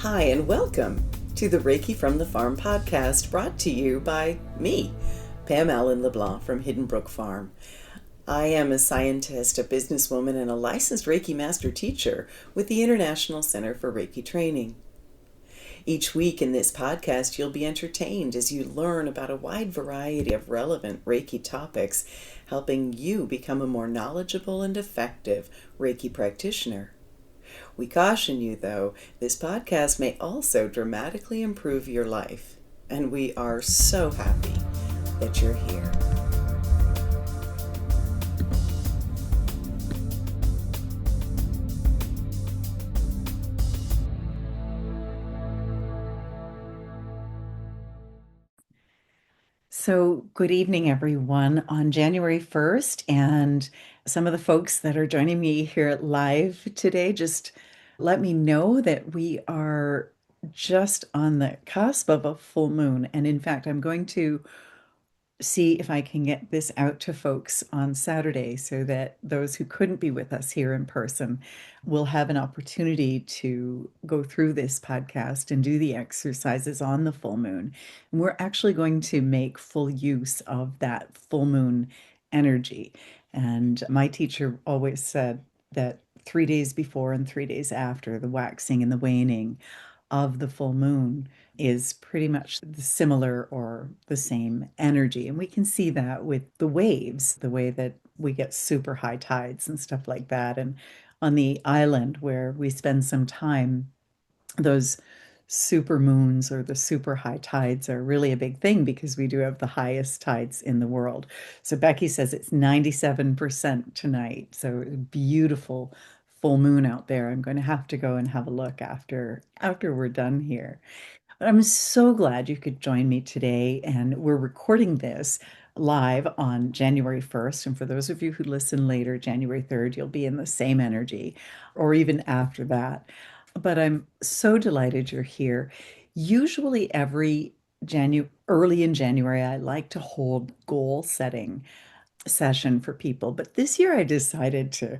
Hi, and welcome to the Reiki from the Farm podcast, brought to you by me, Pam Allen-LeBlanc from Hidden Brook Farm. I am a scientist, a businesswoman, and a licensed Reiki master teacher with the International Center for Reiki Training. Each week in this podcast, you'll be entertained as you learn about a wide variety of relevant Reiki topics, helping you become a more knowledgeable and effective Reiki practitioner. We caution you, though, this podcast may also dramatically improve your life, and we are so happy that you're here. So, good evening, everyone, on January 1st. And some of the folks that are joining me here live today, just let me know that we are just on the cusp of a full moon. And in fact, I'm going to see if I can get this out to folks on Saturday so that those who couldn't be with us here in person will have an opportunity to go through this podcast and do the exercises on the full moon. And we're actually going to make full use of that full moon energy. And my teacher always said that 3 days before and 3 days after the waxing and the waning of the full moon is pretty much the similar or the same energy. And we can see that with the waves, the way that we get super high tides and stuff like that. And on the island where we spend some time, those super moons or the super high tides are really a big thing because we do have the highest tides in the world. So Becky says it's 97% tonight. So beautiful full moon out there. I'm going to have to go and have a look after we're done here. But I'm so glad you could join me today, and we're recording this live on January 1st. And for those of you who listen later, January 3rd, you'll be in the same energy, or even after that. But I'm so delighted you're here. Usually early in January, I like to hold goal setting session for people. But this year I decided to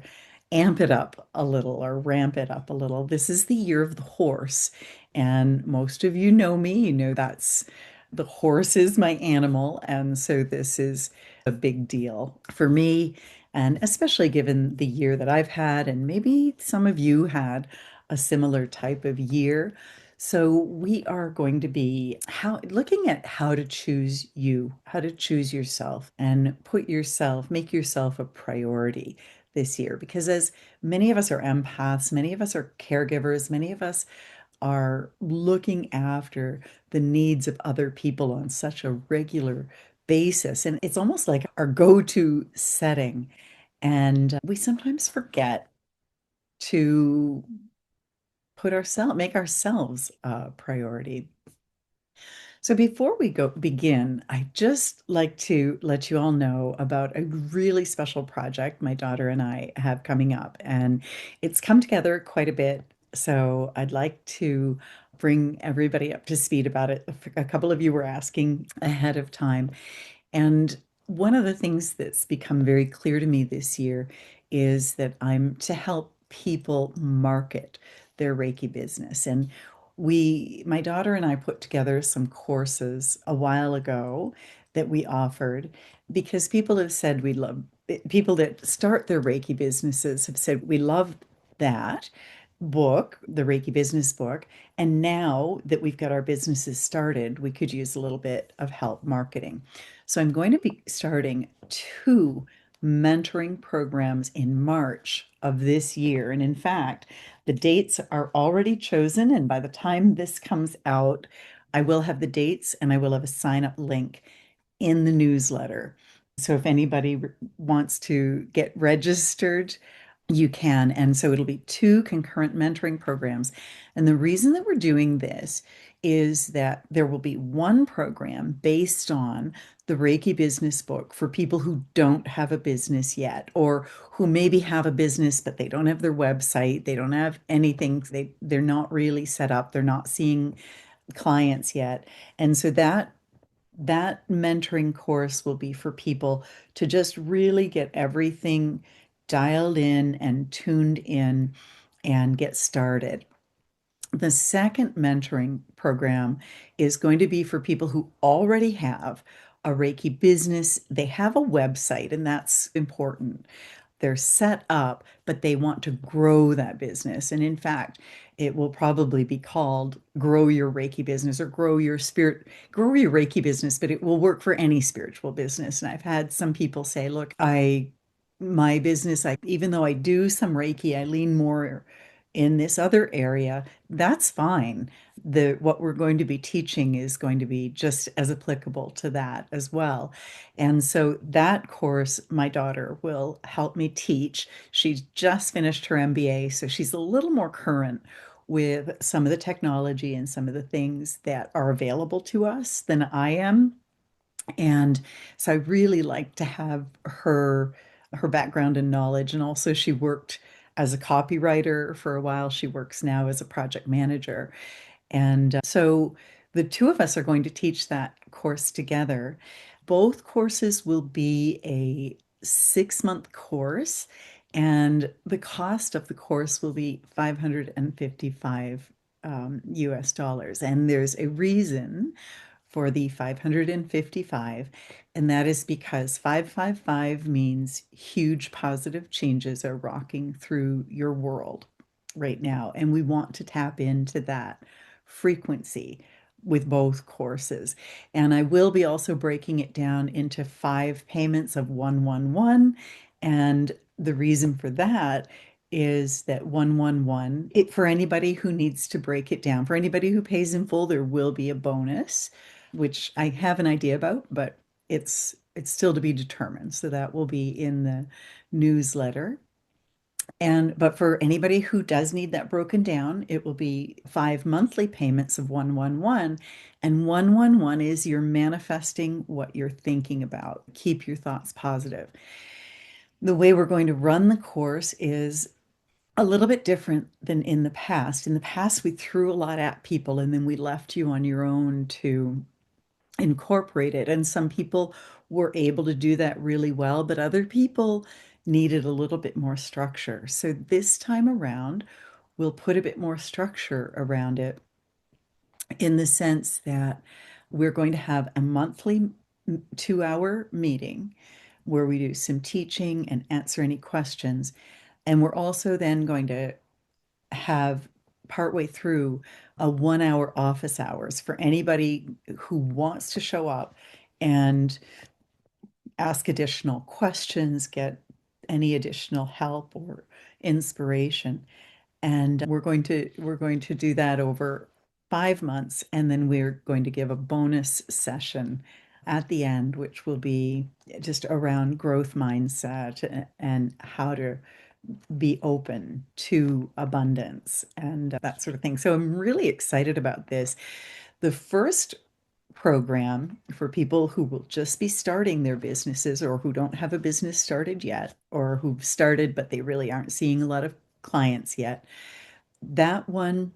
amp it up a little or ramp it up a little. This is the year of the horse. And most of you know me, you know that's the horse is my animal. And so this is a big deal for me. And especially given the year that I've had, and maybe some of you had a similar type of year. So we are going to be looking at how to choose you, how to choose yourself and make yourself a priority this year. Because as many of us are empaths, many of us are caregivers, many of us are looking after the needs of other people on such a regular basis. And it's almost like our go-to setting. And we sometimes forget to make ourselves a priority. So before we begin, I just like to let you all know about a really special project my daughter and I have coming up, and it's come together quite a bit. So I'd like to bring everybody up to speed about it. A couple of you were asking ahead of time, and one of the things that's become very clear to me this year is that I'm to help people market their Reiki business. And my daughter and I put together some courses a while ago that we offered because people that start their Reiki businesses have said, we love that book, the Reiki business book. And now that we've got our businesses started, we could use a little bit of help marketing. So I'm going to be starting 2 mentoring programs in March of this year. And in fact, the dates are already chosen. And by the time this comes out, I will have the dates and I will have a sign up link in the newsletter. So if anybody wants to get registered, you can. And so it'll be 2 concurrent mentoring programs. And the reason that we're doing this is that there will be one program based on the Reiki business book for people who don't have a business yet, or who maybe have a business, but they don't have their website. They don't have anything. They're not really set up. They're not seeing clients yet. And so that mentoring course will be for people to just really get everything dialed in and tuned in and get started. The second mentoring program is going to be for people who already have a Reiki business. They have a website, and that's important. They're set up, but they want to grow that business. And in fact, it will probably be called Grow Your Reiki Business or Grow Your Reiki Business, but it will work for any spiritual business. And I've had some people say, look, my business, even though I do some Reiki, I lean more in this other area. That's fine. What we're going to be teaching is going to be just as applicable to that as well. And so that course, my daughter will help me teach. She's just finished her MBA, so she's a little more current with some of the technology and some of the things that are available to us than I am. And so I really like to have her background and knowledge. And also she worked as a copywriter for a while. She works now as a project manager. And so the two of us are going to teach that course together. Both courses will be a 6-month course, and the cost of the course will be 555 US dollars. And there's a reason for the 555, and that is because 555 means huge positive changes are rocking through your world right now, and we want to tap into that frequency with both courses. And I will be also breaking it down into 5 payments of 111, and the reason for that is that 111, for anybody who needs to break it down, for anybody who pays in full, there will be a bonus, which I have an idea about, but it's still to be determined. So that will be in the newsletter. But for anybody who does need that broken down, it will be 5 monthly payments of 111. And 111 is you're manifesting what you're thinking about. Keep your thoughts positive. The way we're going to run the course is a little bit different than in the past. In the past, we threw a lot at people and then we left you on your own to incorporate it. And some people were able to do that really well, but other people needed a little bit more structure. So this time around, we'll put a bit more structure around it in the sense that we're going to have a monthly 2-hour meeting where we do some teaching and answer any questions. And we're also then going to have partway through a 1 hour office hours for anybody who wants to show up and ask additional questions, get any additional help or inspiration. And we're going to do that over 5 months, and then we're going to give a bonus session at the end, which will be just around growth mindset and how to be open to abundance and that sort of thing. So I'm really excited about this. The first program for people who will just be starting their businesses or who don't have a business started yet or who've started but they really aren't seeing a lot of clients yet. That one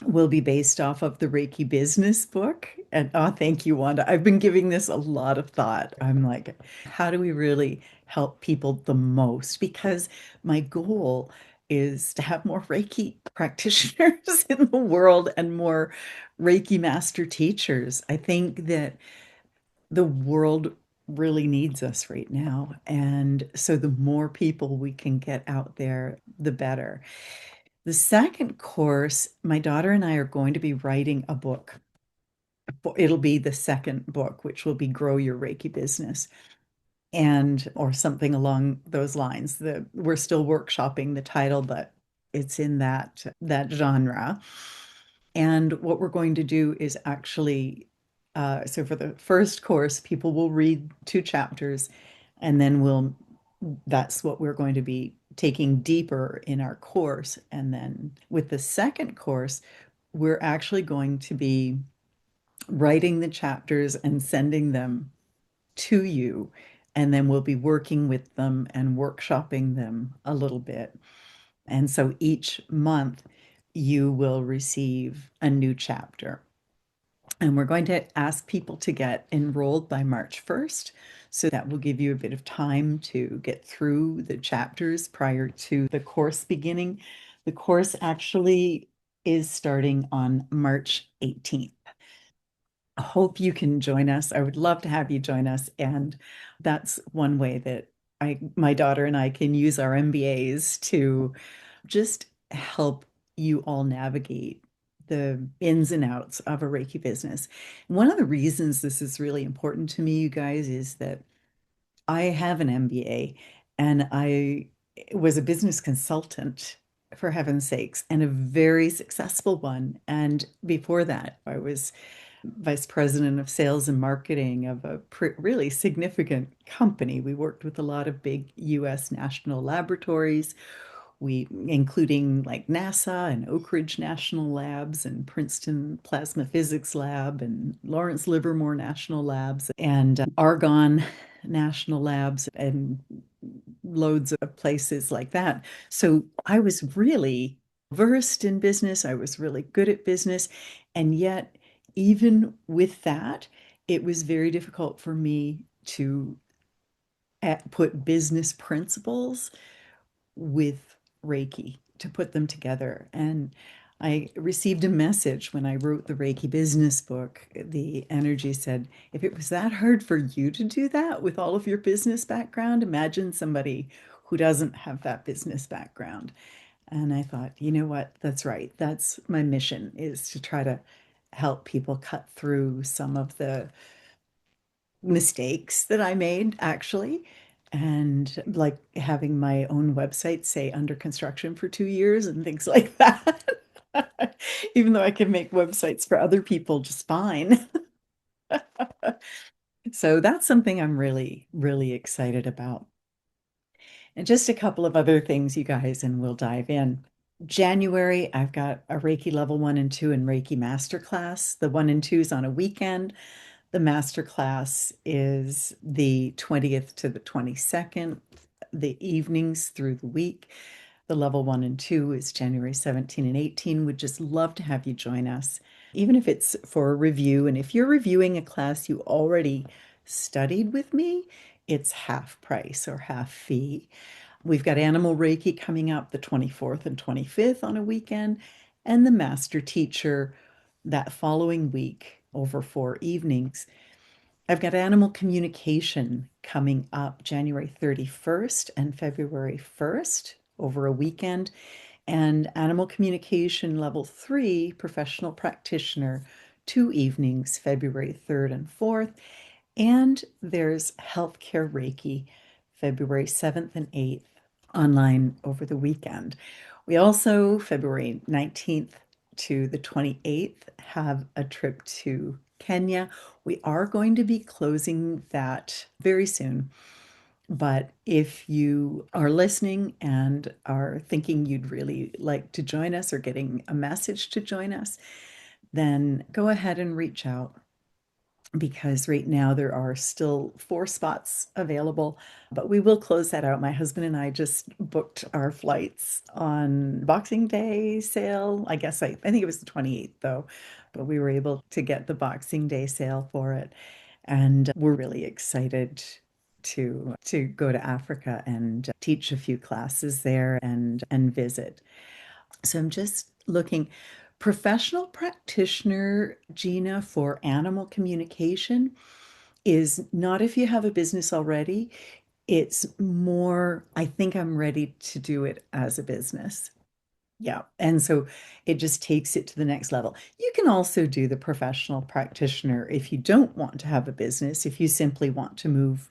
will be based off of the Reiki business book. And oh, thank you, Wanda. I've been giving this a lot of thought. I'm like, how do we really help people the most? Because my goal is to have more Reiki practitioners in the world and more Reiki master teachers. I think that the world really needs us right now. And so the more people we can get out there, the better. The second course, my daughter and I are going to be writing a book. It'll be the second book, which will be Grow Your Reiki Business and or something along those lines. We're still workshopping the title, but it's in that genre. And what we're going to do is actually, so for the first course, people will read 2 chapters, and then that's what we're going to be taking deeper in our course. And then with the second course, we're actually going to be writing the chapters and sending them to you. And then we'll be working with them and workshopping them a little bit. And so each month you will receive a new chapter. And we're going to ask people to get enrolled by March 1st. So that will give you a bit of time to get through the chapters prior to the course beginning. The course actually is starting on March 18th. I hope you can join us. I would love to have you join us. And that's one way that my daughter and I can use our MBAs to just help you all navigate the ins and outs of a Reiki business. One of the reasons this is really important to me, you guys, is that I have an MBA and I was a business consultant, for heaven's sakes, and a very successful one. And before that, I was vice president of sales and marketing of a really significant company. We worked with a lot of big US national laboratories, including like NASA and Oak Ridge National Labs and Princeton Plasma Physics Lab and Lawrence Livermore National Labs and Argonne National Labs and loads of places like that. So I was really versed in business. I was really good at business. And yet, even with that, it was very difficult for me to put business principles with Reiki, to put them together. And I received a message when I wrote the Reiki business book. The energy said, if it was that hard for you to do that with all of your business background, imagine somebody who doesn't have that business background. And I thought, you know what? That's right. That's my mission, is to try to help people cut through some of the mistakes that I made actually. And like having my own website say under construction for 2 years and things like that. Even though I can make websites for other people just fine. So that's something I'm really, really excited about. And just a couple of other things, you guys, and we'll dive in. January, I've got a Reiki level 1 and 2 and Reiki masterclass. The 1 and 2 is on a weekend. The master class is the 20th to the 22nd, the evenings through the week. The level 1 and 2 is January 17 and 18. Would just love to have you join us, even if it's for a review. And if you're reviewing a class you already studied with me, it's half price or half fee. We've got Animal Reiki coming up the 24th and 25th on a weekend, and the Master Teacher that following week over 4 evenings. I've got Animal Communication coming up January 31st and February 1st over a weekend, and Animal Communication Level 3 Professional Practitioner 2 evenings, February 3rd and 4th. And there's Healthcare Reiki, February 7th and 8th, online over the weekend. We also, February 19th to the 28th, have a trip to Kenya. We are going to be closing that very soon. But if you are listening and are thinking you'd really like to join us or getting a message to join us, then go ahead and reach out, because right now there are still 4 spots available, but we will close that out. My husband and I just booked our flights on Boxing Day sale. I think it was the 28th though, but we were able to get the Boxing Day sale for it. And we're really excited to go to Africa and teach a few classes there and visit. So I'm just looking. Professional practitioner, Gina, for animal communication is not if you have a business already. It's more, I think I'm ready to do it as a business. Yeah. And so it just takes it to the next level. You can also do the professional practitioner if you don't want to have a business, if you simply want to move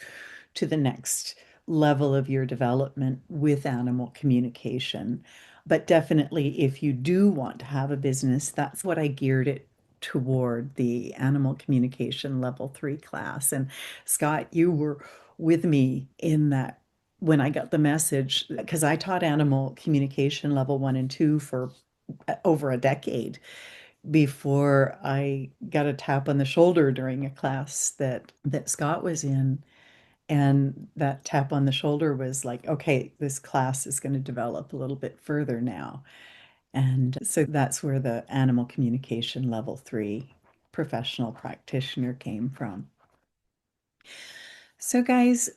to the next level of your development with animal communication. But definitely, if you do want to have a business, that's what I geared it toward, the animal communication level 3 class. And Scott, you were with me in that when I got the message, because I taught animal communication level 1 and 2 for over a decade before I got a tap on the shoulder during a class that Scott was in. And that tap on the shoulder was like, okay, this class is going to develop a little bit further now. And so that's where the animal communication level 3 professional practitioner came from. So, guys,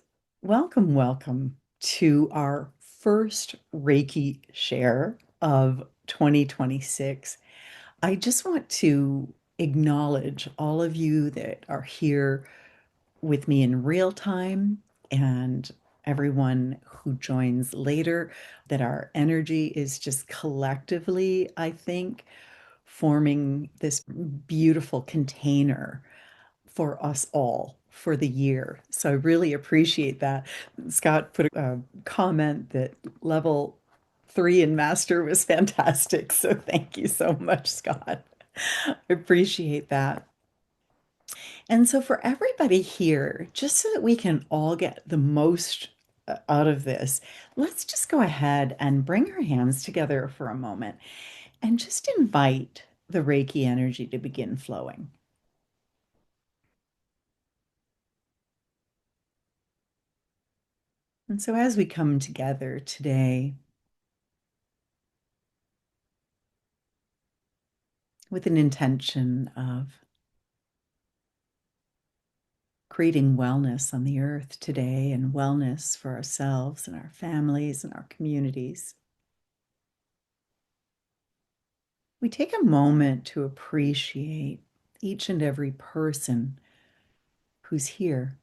welcome to our first Reiki share of 2026. I just want to acknowledge all of you that are here with me in real time and everyone who joins later, that our energy is just collectively, I think, forming this beautiful container for us all for the year. So I really appreciate that. Scott put a comment that level 3 in master was fantastic. So thank you so much, Scott. I appreciate that. And so for everybody here, just so that we can all get the most out of this, let's just go ahead and bring our hands together for a moment and just invite the Reiki energy to begin flowing. And so as we come together today with an intention of creating wellness on the earth today and wellness for ourselves and our families and our communities, we take a moment to appreciate each and every person who's here.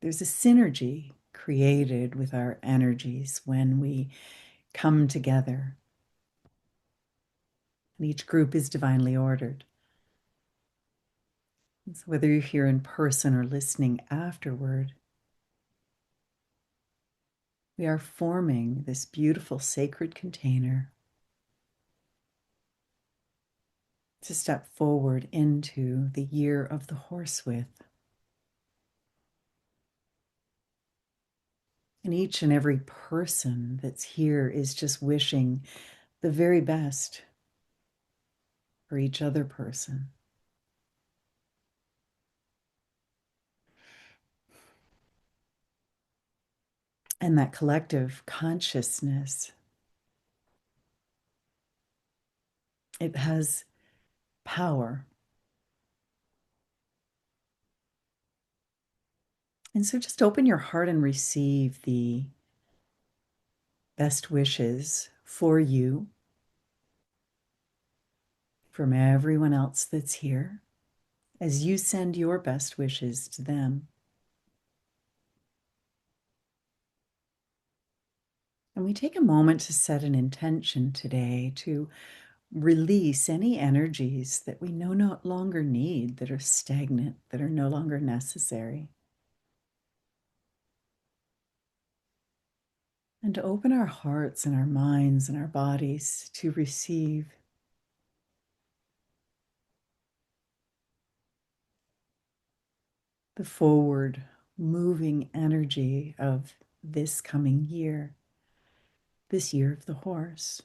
There's a synergy created with our energies when we come together, and each group is divinely ordered. And so whether you're here in person or listening afterward, we are forming this beautiful sacred container to step forward into the year of the horse with. And each and every person that's here is just wishing the very best for each other person. And that collective consciousness, it has power. And so just open your heart and receive the best wishes for you from everyone else that's here as you send your best wishes to them. And we take a moment to set an intention today to release any energies that we no longer need, that are stagnant, that are no longer necessary. And to open our hearts and our minds and our bodies to receive the forward moving energy of this coming year, this year of the horse.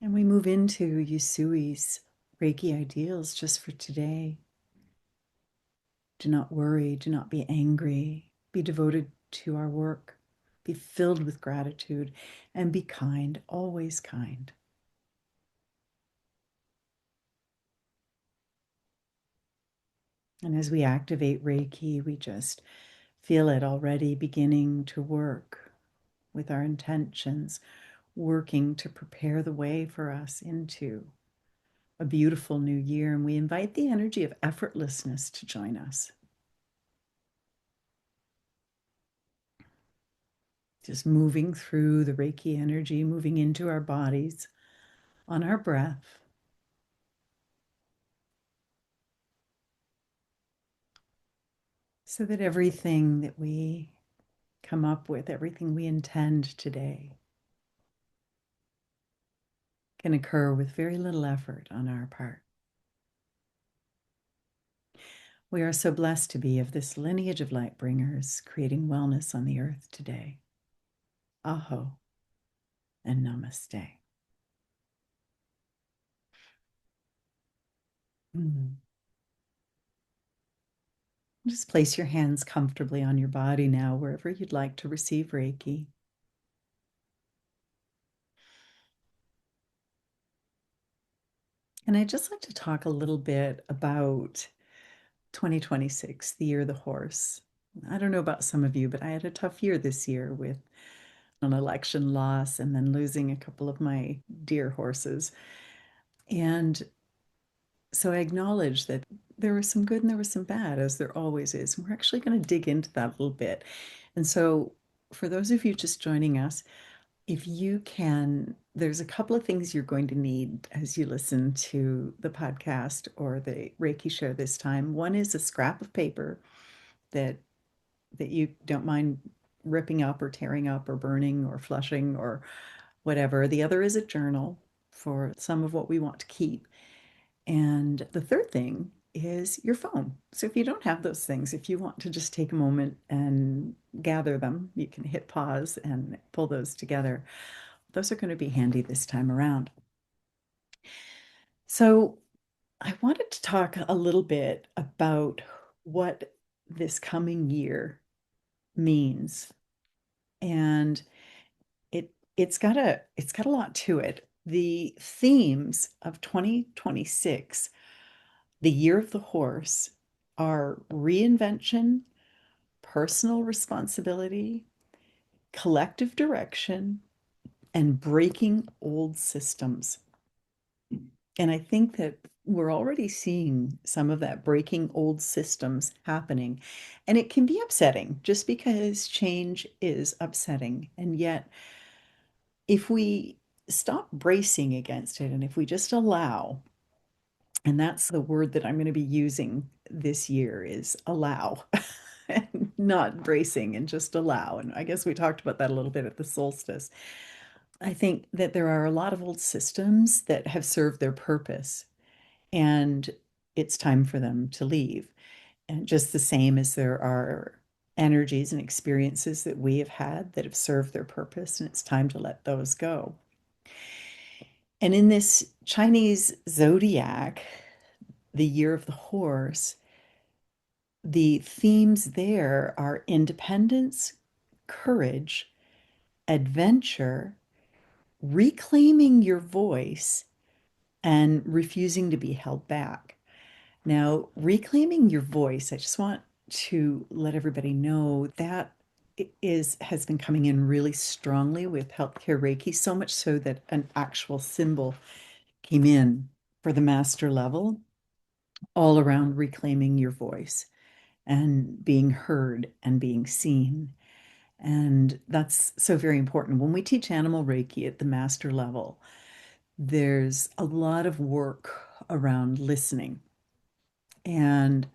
And we move into Yusui's Reiki ideals just for today. Do not worry, do not be angry, be devoted to our work, be filled with gratitude, and be kind, always kind. And as we activate Reiki, we just feel it already beginning to work with our intentions, working to prepare the way for us into a beautiful new year. And we invite the energy of effortlessness to join us. Just moving through the Reiki energy, moving into our bodies on our breath. So that everything that we come up with, everything we intend today, can occur with very little effort on our part. We are so blessed to be of this lineage of light bringers, creating wellness on the earth today. Aho and namaste. Just place your hands comfortably on your body now, wherever you'd like to receive Reiki. And I'd just like to talk a little bit about 2026, the year of the horse. I don't know about some of you, but I had a tough year this year with an election loss and then losing a couple of my dear horses. And so I acknowledge that there was some good and there was some bad, as there always is. And we're actually going to dig into that a little bit. And so, for those of you just joining us, if you can, there's a couple of things you're going to need as you listen to the podcast or the Reiki share this time. One is a scrap of paper that you don't mind ripping up or tearing up or burning or flushing or whatever. The other is a journal for some of what we want to keep. And the third thing is your phone. So if you don't have those things, if you want to just take a moment and gather them, you can hit pause and pull those together. Those are going to be handy this time around. So I wanted to talk a little bit about what this coming year means. And it's got a lot to it. The themes of 2026, the year of the horse, are reinvention, personal responsibility, collective direction, and breaking old systems. And I think that we're already seeing some of that breaking old systems happening. And it can be upsetting just because change is upsetting. And yet, if we stop bracing against it and if we just allow, and that's the word that I'm going to be using this year is allow, not bracing and just allow. And I guess we talked about that a little bit at the solstice. I think that there are a lot of old systems that have served their purpose and it's time for them to leave. And just the same as there are energies and experiences that we have had that have served their purpose, and it's time to let those go. And in this Chinese zodiac, the year of the horse, the themes there are independence, courage, adventure, reclaiming your voice, and refusing to be held back. Now, reclaiming your voice, I just want to let everybody know that has been coming in really strongly with healthcare Reiki, so much so that an actual symbol came in for the master level all around reclaiming your voice and being heard and being seen. And that's so very important. When we teach animal Reiki at the master level, there's a lot of work around listening. And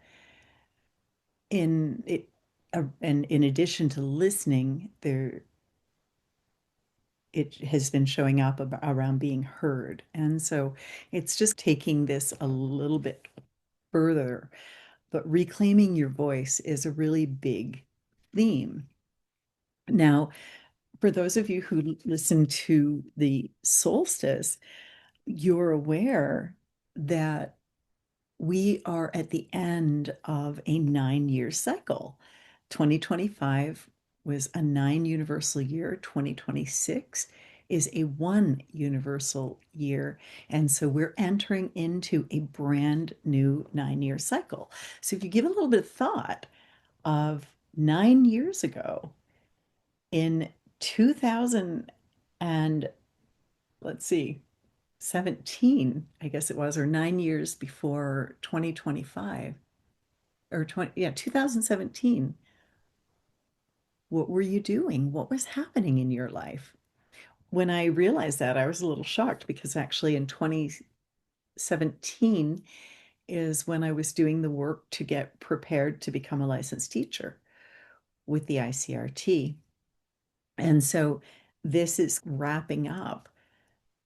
in it, and in addition to listening, it has been showing up around being heard. And so it's just taking this a little bit further. But reclaiming your voice is a really big theme. Now, for those of you who listen to the solstice, you're aware that we are at the end of a 9-year cycle. 2025 was a 9 universal year. 2026 is a 1 universal year. And so we're entering into a brand new 9-year cycle. So if you give a little bit of thought of 9 years ago, in 2000 and let's see, 17, I guess it was, or 9 years before 2025, or 20, yeah, 2017. What were you doing? What was happening in your life? When I realized that, I was a little shocked because actually in 2017 is when I was doing the work to get prepared to become a licensed teacher with the ICRT. And so this is wrapping up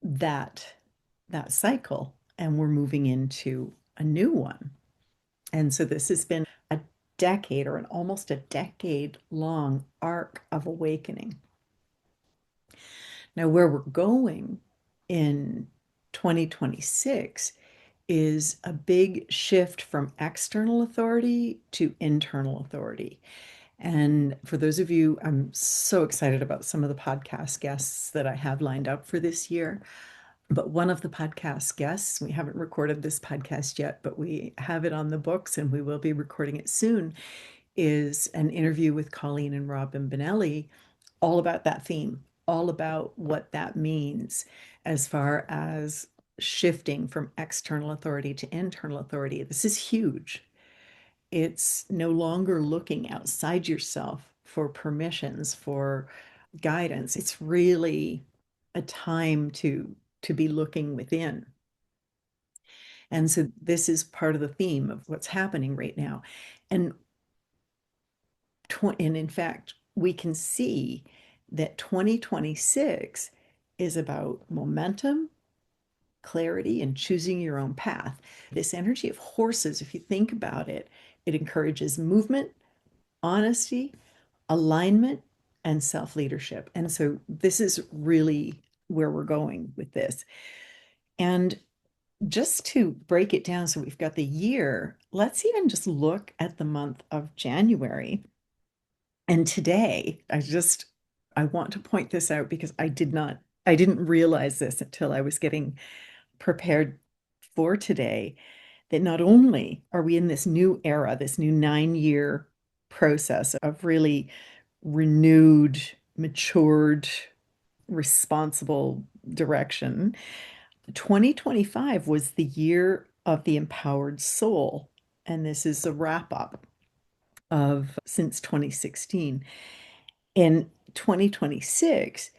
that cycle and we're moving into a new one. And so this has been a decade or an almost a decade long arc of awakening. Now, where we're going in 2026 is a big shift from external authority to internal authority. And for those of you, I'm so excited about some of the podcast guests that I have lined up for this year. But one of the podcast guests, we haven't recorded this podcast yet, but we have it on the books and we will be recording it soon, is an interview with Colleen and Robin Benelli, all about that theme, all about what that means as far as shifting from external authority to internal authority. This is huge. It's no longer looking outside yourself for permissions, for guidance. It's really a time to be looking within. And so this is part of the theme of what's happening right now. And and in fact, we can see that 2026 is about momentum, clarity, and choosing your own path. This energy of horses, if you think about it, it encourages movement, honesty, alignment, and self leadership. And so this is really where we're going with this. And just to break it down, so we've got the year, let's even just look at the month of January. And today, I want to point this out because I didn't realize this until I was getting prepared for today, that not only are we in this new era, this new 9-year process of really renewed, matured, responsible direction, 2025 was the year of the empowered soul. And this is a wrap up of since 2016. And 2026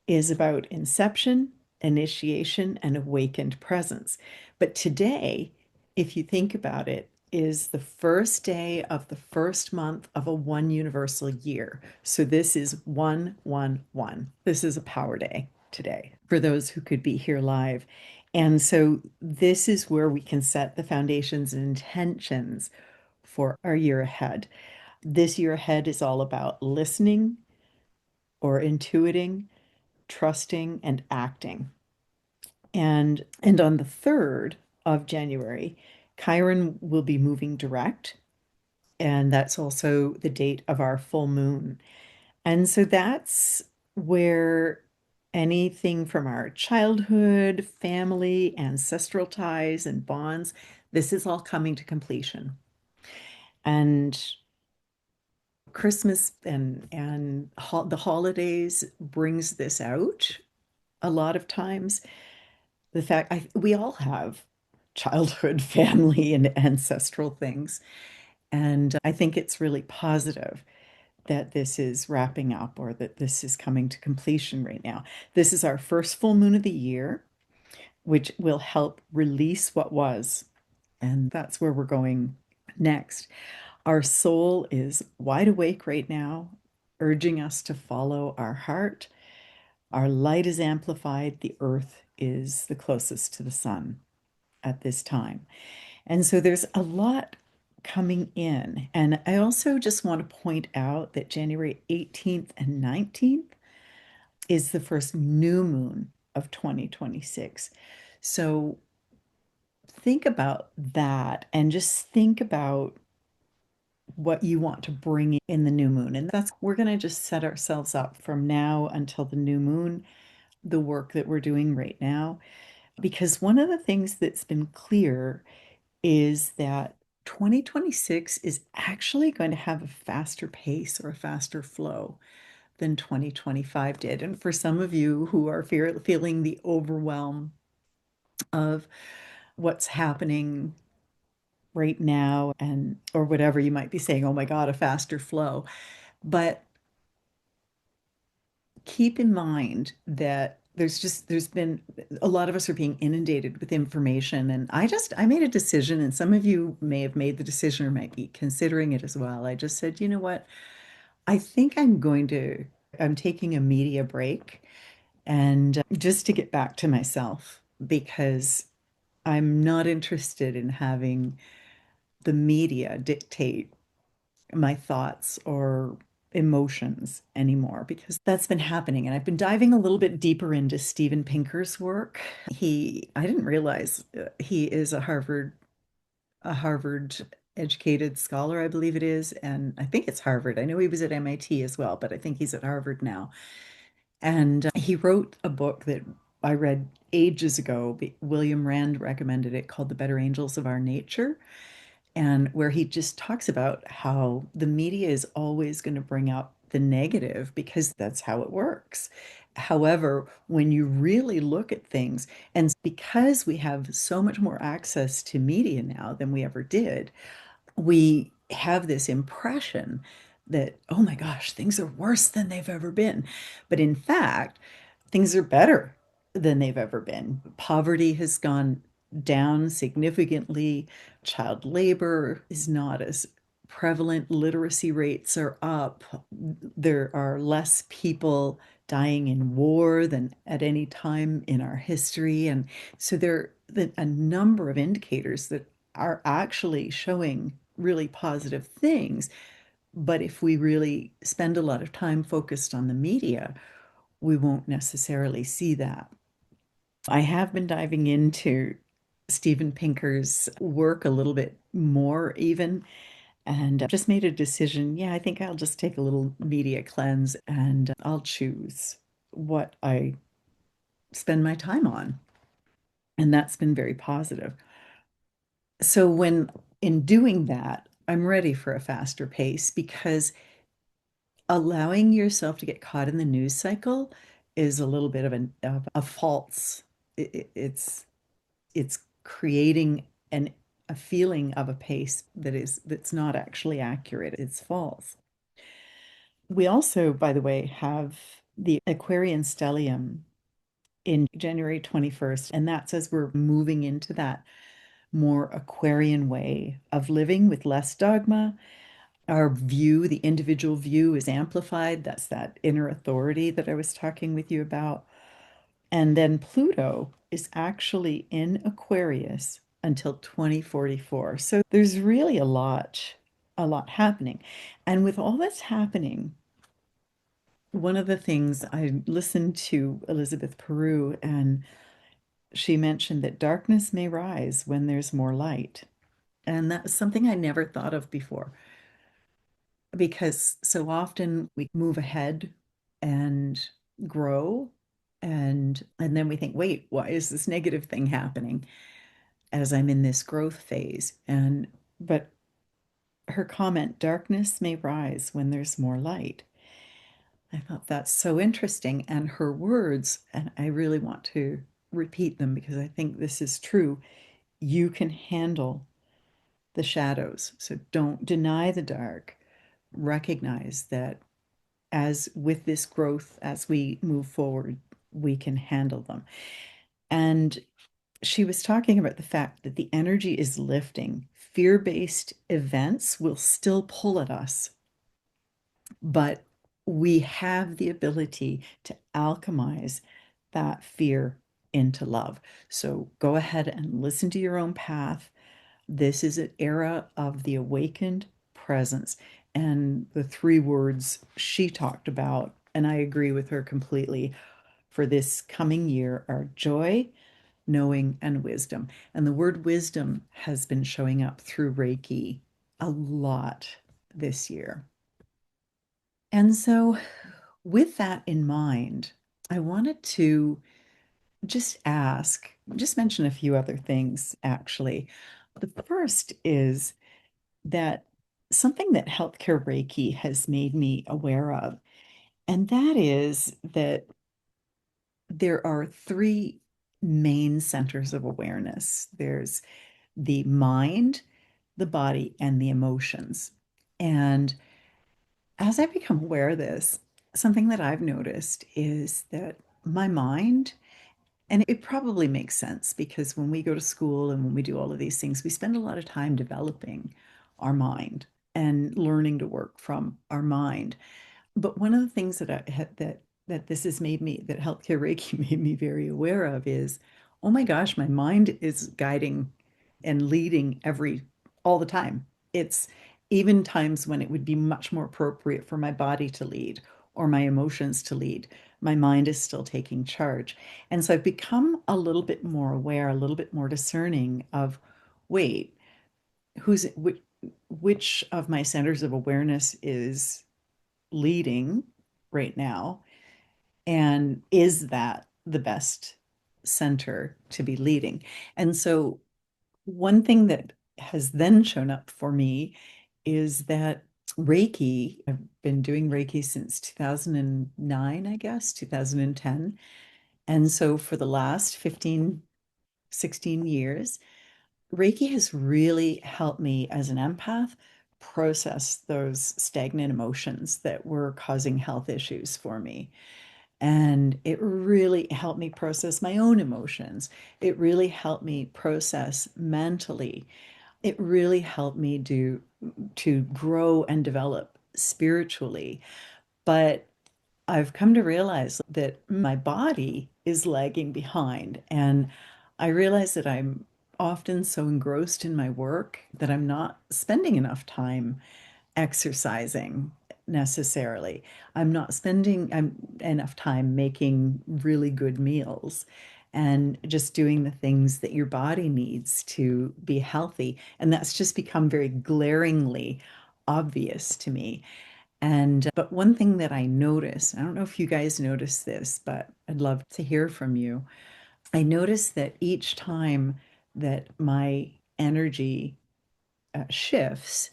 is about inception, initiation, and awakened presence. But today, if you think about it, is the first day of the first month of a one universal year. So this is 111. This is a power day today for those who could be here live. And so this is where we can set the foundations and intentions for our year ahead. This year ahead is all about listening or intuiting, trusting, and acting. And on the 3rd of January, Chiron will be moving direct, and that's also the date of our full moon. And so that's where anything from our childhood, family, ancestral ties and bonds, this is all coming to completion. And Christmas and the holidays brings this out a lot of times. The fact we all have childhood, family, and ancestral things. And I think it's really positive that this is wrapping up or that this is coming to completion right now. This is our first full moon of the year, which will help release what was. And that's where we're going next. Our soul is wide awake right now, urging us to follow our heart. Our light is amplified. The earth is the closest to the sun at this time. And so there's a lot coming in. And I also just want to point out that January 18th and 19th is the first new moon of 2026. So think about that and just think about what you want to bring in the new moon. And that's, we're going to just set ourselves up from now until the new moon, the work that we're doing right now. Because one of the things that's been clear is that 2026 is actually going to have a faster pace or a faster flow than 2025 did. And for some of you who are feeling the overwhelm of what's happening right now and or whatever, you might be saying, oh my God, a faster flow. But keep in mind that there's been a lot of us are being inundated with information, and I made a decision, and some of you may have made the decision or might be considering it as well. I just said, you know what, I think I'm taking a media break, and just to get back to myself, because I'm not interested in having the media dictate my thoughts or emotions anymore, because that's been happening. And I've been diving a little bit deeper into Steven Pinker's work. I didn't realize he is a Harvard educated scholar, I believe it is. And I think it's Harvard. I know he was at MIT as well, but I think he's at Harvard now. And he wrote a book that I read ages ago. William Rand recommended it, called The Better Angels of Our Nature. and where he just talks about how the media is always going to bring up the negative because that's how it works. However, when you really look at things, and because we have so much more access to media now than we ever did, we have this impression that, oh my gosh, things are worse than they've ever been. But in fact, things are better than they've ever been. Poverty has gone down significantly. Child labor is not as prevalent. Literacy rates are up. There are less people dying in war than at any time in our history. And so there are a number of indicators that are actually showing really positive things. But if we really spend a lot of time focused on the media, we won't necessarily see that. I have been diving into Steven Pinker's work a little bit more, even, and just made a decision. Yeah, I think I'll just take a little media cleanse and I'll choose what I spend my time on. And that's been very positive. So, when in doing that, I'm ready for a faster pace because allowing yourself to get caught in the news cycle is a little bit of a false. It's creating an a feeling of a pace that's not actually accurate. It's false. We also, by the way, have the Aquarian stellium in January 21st, and that says we're moving into that more Aquarian way of living with less dogma. Our view, the individual view, is amplified. That's that inner authority that I was talking with you about. And then Pluto is actually in Aquarius until 2044. So there's really a lot happening. And with all that's happening, one of the things I listened to Elizabeth Peru, and she mentioned that darkness may rise when there's more light. And that's something I never thought of before because so often we move ahead and grow and then we think, wait, why is this negative thing happening as I'm in this growth phase? And but her comment, darkness may rise when there's more light. I thought that's so interesting. And her words, and I really want to repeat them because I think this is true. You can handle the shadows. So don't deny the dark. Recognize that as with this growth, as we move forward, we can handle them. And she was talking about the fact that the energy is lifting. Fear-based events will still pull at us, but we have the ability to alchemize that fear into love. So go ahead and listen to your own path. This is an era of the awakened presence. And the three words she talked about, and I agree with her completely, for this coming year are joy, knowing, and wisdom. And the word wisdom has been showing up through Reiki a lot this year. And so, with that in mind, I wanted to just mention a few other things actually. The first is that something that healthcare Reiki has made me aware of, and that is that there are three main centers of awareness. There's the mind, the body, and the emotions. And as I become aware of this, something that I've noticed is that my mind, and it probably makes sense because when we go to school and when we do all of these things, we spend a lot of time developing our mind and learning to work from our mind. But one of the things that I had that this has made me that healthcare Reiki made me very aware of is, oh my gosh, my mind is guiding and leading every all the time. It's even times when it would be much more appropriate for my body to lead or my emotions to lead. My mind is still taking charge. And so I've become a little bit more aware, a little bit more discerning of, wait, which of my centers of awareness is leading right now? And is that the best center to be leading? And so, one thing that has then shown up for me is that Reiki, I've been doing Reiki since 2009, I guess, 2010. And so for the last 15, 16 years, Reiki has really helped me as an empath process those stagnant emotions that were causing health issues for me. And it really helped me process my own emotions. It really helped me process mentally. It really helped me to grow and develop spiritually. But I've come to realize that my body is lagging behind. And I realize that I'm often so engrossed in my work that I'm not spending enough time exercising necessarily. I'm not spending enough time making really good meals and just doing the things that your body needs to be healthy. And that's just become very glaringly obvious to me. And but one thing that I notice, I don't know if you guys notice this, but I'd love to hear from you. I notice that each time that my energy shifts,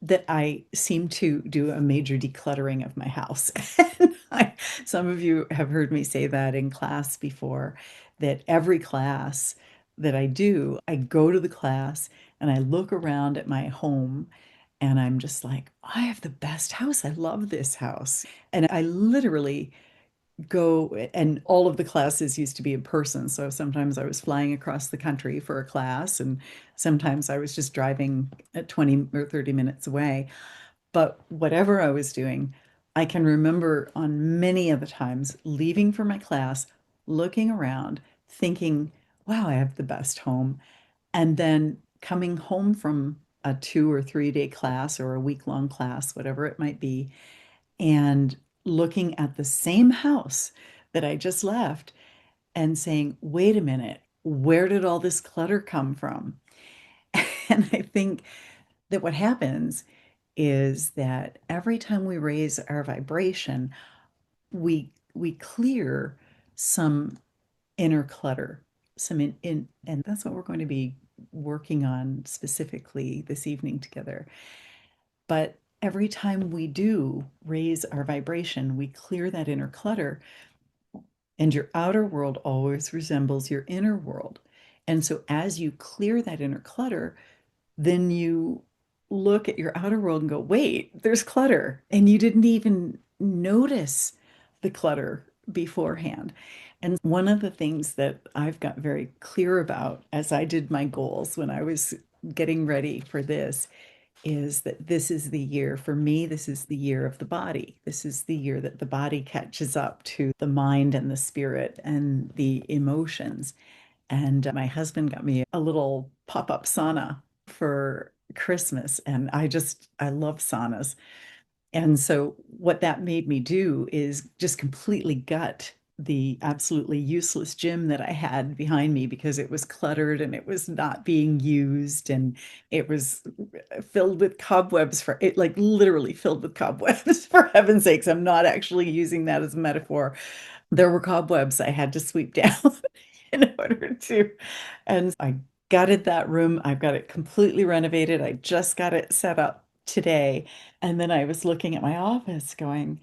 that I seem to do a major decluttering of my house. And some of you have heard me say that in class before, that every class that I do, I go to the class and I look around at my home and I'm just like, I have the best house. I love this house. And I literally go, and all of the classes used to be in person. So sometimes I was flying across the country for a class, and sometimes I was just driving at 20 or 30 minutes away. But whatever I was doing, I can remember on many of the times leaving for my class, looking around, thinking, wow, I have the best home. And then coming home from a 2 or 3 day class or a week-long class, whatever it might be, and looking at the same house that I just left and saying, wait a minute, where did all this clutter come from? And I think that what happens is that every time we raise our vibration, we clear some inner clutter, some and that's what we're going to be working on specifically this evening together. But every time we do raise our vibration, we clear that inner clutter, and your outer world always resembles your inner world. And so as you clear that inner clutter, then you look at your outer world and go, wait, there's clutter. And you didn't even notice the clutter beforehand. And one of the things that I've got very clear about as I did my goals when I was getting ready for this is that this is the year, for me, this is the year of the body. This is the year that the body catches up to the mind and the spirit and the emotions. And my husband got me a little pop-up sauna for Christmas. And I love saunas. And so what that made me do is just completely gut the absolutely useless gym that I had behind me because it was cluttered and it was not being used and it was filled with cobwebs, for it, like literally filled with cobwebs. For heaven's sakes, I'm not actually using that as a metaphor. There were cobwebs I had to sweep down in order to. And I gutted that room. I've got it completely renovated. I just got it set up today. And then I was looking at my office going,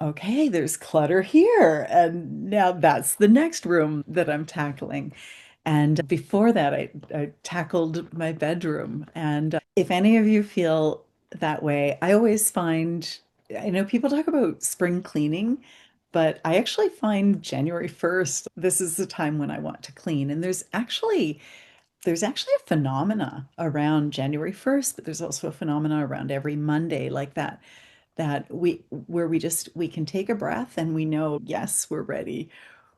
okay, there's clutter here. And now that's the next room that I'm tackling. And before that, I tackled my bedroom. And if any of you feel that way, I always find, I know people talk about spring cleaning, but I actually find January 1st, this is the time when I want to clean. And there's actually a phenomena around January 1st, but there's also a phenomena around every Monday like that we where we can take a breath and we know, yes, we're ready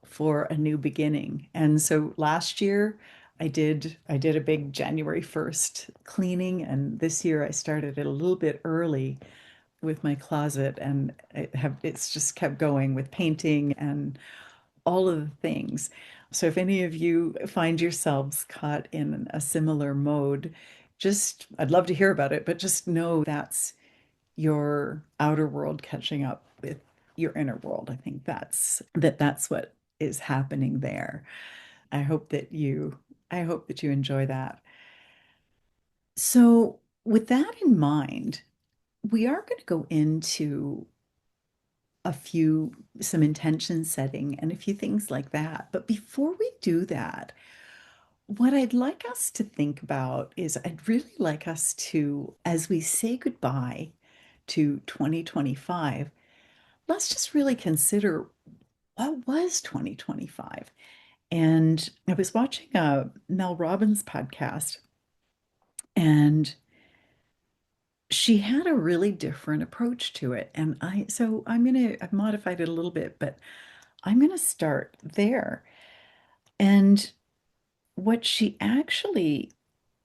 for a new beginning. And so last year I did a big January 1st cleaning, and this year I started it a little bit early with my closet, and it's just kept going with painting and all of the things. So if any of you find yourselves caught in a similar mode, just I'd love to hear about it, but just know that's your outer world catching up with your inner world. I think that's what is happening there. I hope that you I hope that you enjoy that. So, with that in mind, we are going to go into some intention setting and a few things like that. But before we do that, what I'd like us to think about is I'd really like us to, as we say goodbye to 2025, let's just really consider what was 2025. And I was watching a Mel Robbins podcast, and she had a really different approach to it. And I've modified it a little bit, but I'm going to start there. And what she actually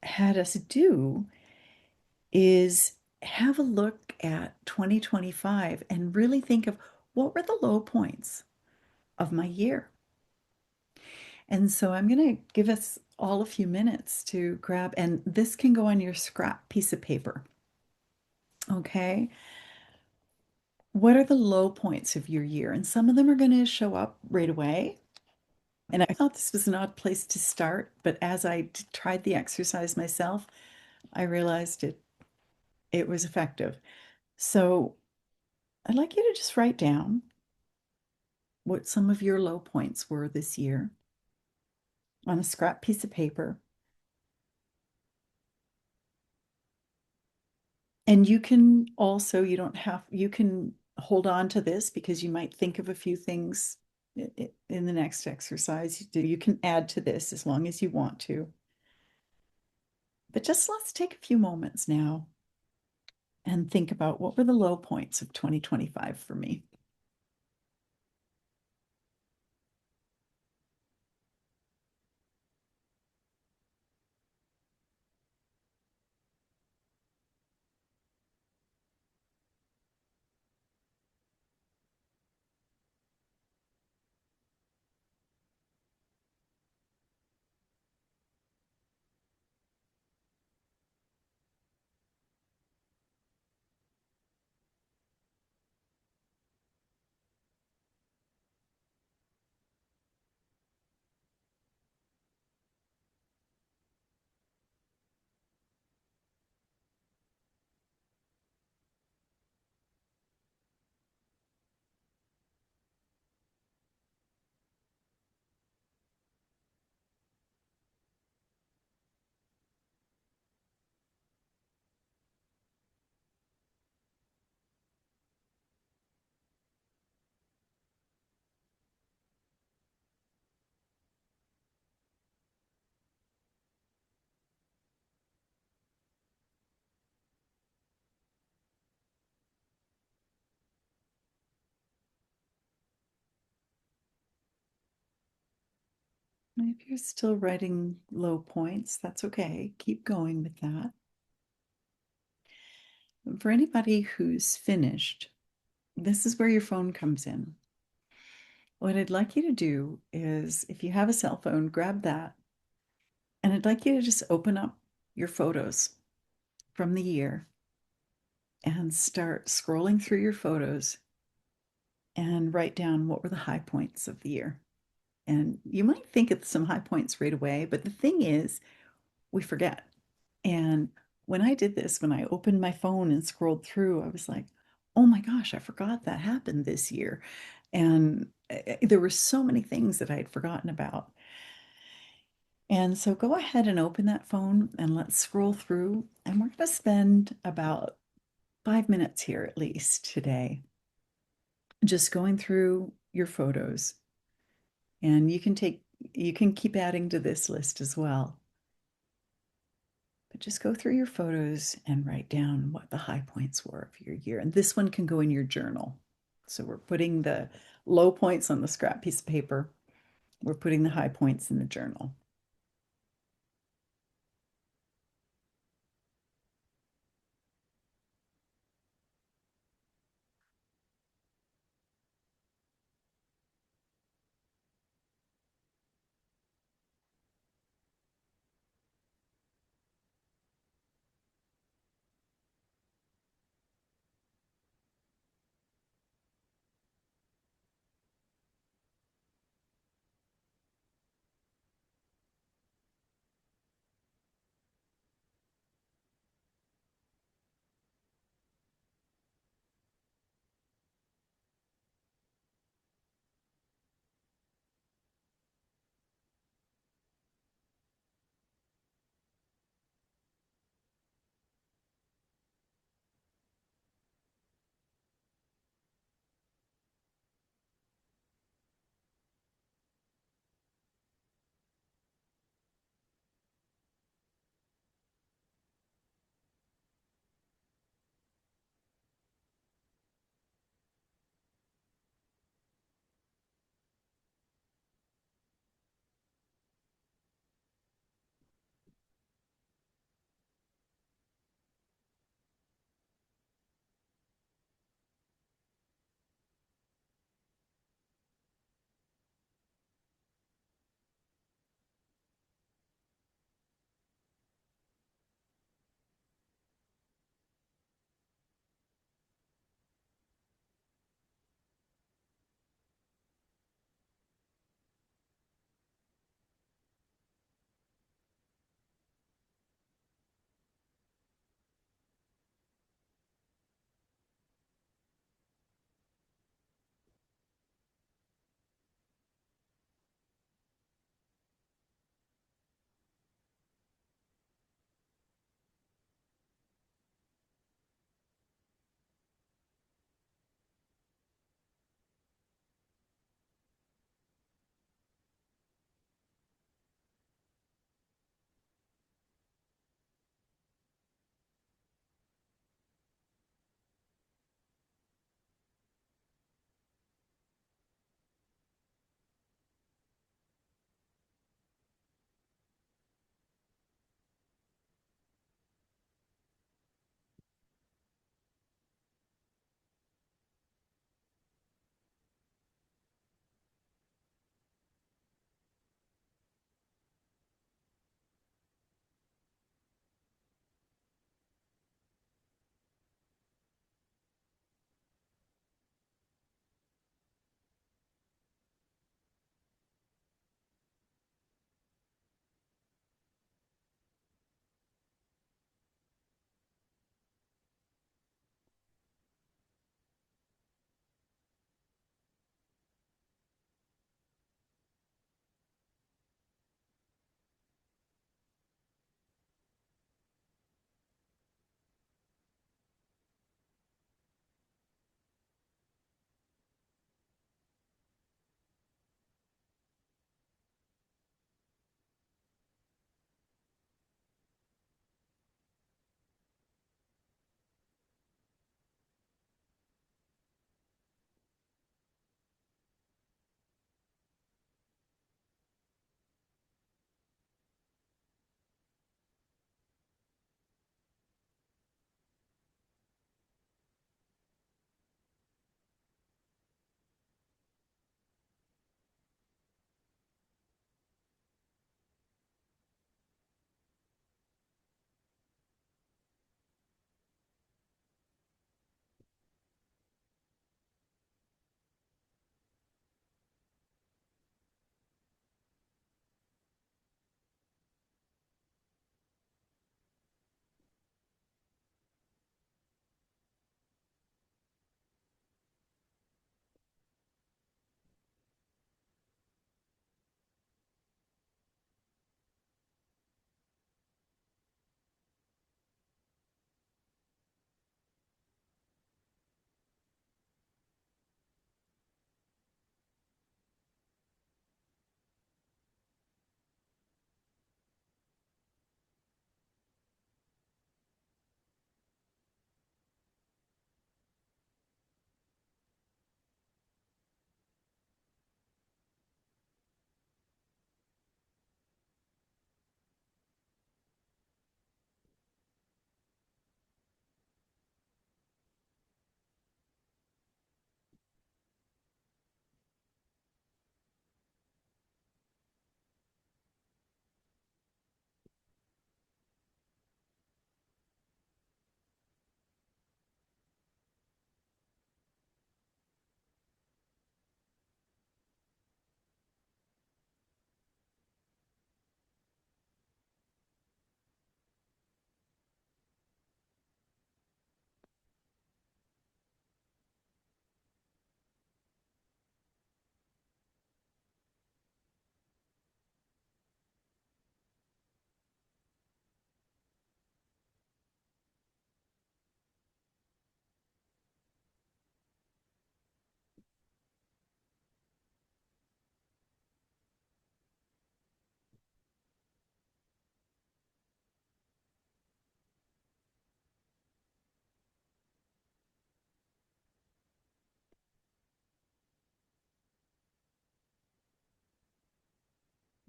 had us do is have a look at 2025 and really think of what were the low points of my year. And so I'm going to give us all a few minutes to grab, and this can go on your scrap piece of paper. Okay. What are the low points of your year? And some of them are going to show up right away. And I thought this was an odd place to start, but as I tried the exercise myself, I realized it was effective. So I'd like you to just write down what some of your low points were this year on a scrap piece of paper. And you can also, you don't have, you can hold on to this because you might think of a few things in the next exercise. You can add to this as long as you want to. But just let's take a few moments now and think about what were the low points of 2025 for me. If you're still writing low points, that's okay. Keep going with that. For anybody who's finished, this is where your phone comes in. What I'd like you to do is, if you have a cell phone, grab that. And I'd like you to just open up your photos from the year and start scrolling through your photos and write down what were the high points of the year. And you might think of some high points right away, but the thing is, we forget. And when I did this, when I opened my phone and scrolled through, I was like, oh my gosh, I forgot that happened this year. And there were so many things that I had forgotten about. And so go ahead and open that phone and let's scroll through. And we're going to spend about 5 minutes here at least today, just going through your photos. And you can keep adding to this list as well. But just go through your photos and write down what the high points were of your year. And this one can go in your journal. So we're putting the low points on the scrap piece of paper. We're putting the high points in the journal.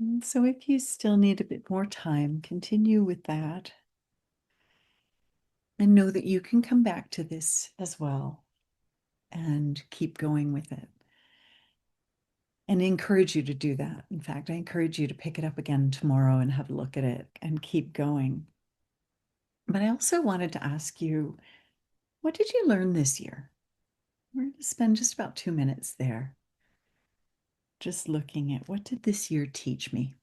And so if you still need a bit more time, continue with that. And know that you can come back to this as well and keep going with it. And I encourage you to do that. In fact, I encourage you to pick it up again tomorrow and have a look at it and keep going. But I also wanted to ask you, what did you learn this year? We're going to spend just about 2 minutes there, just looking at what did this year teach me?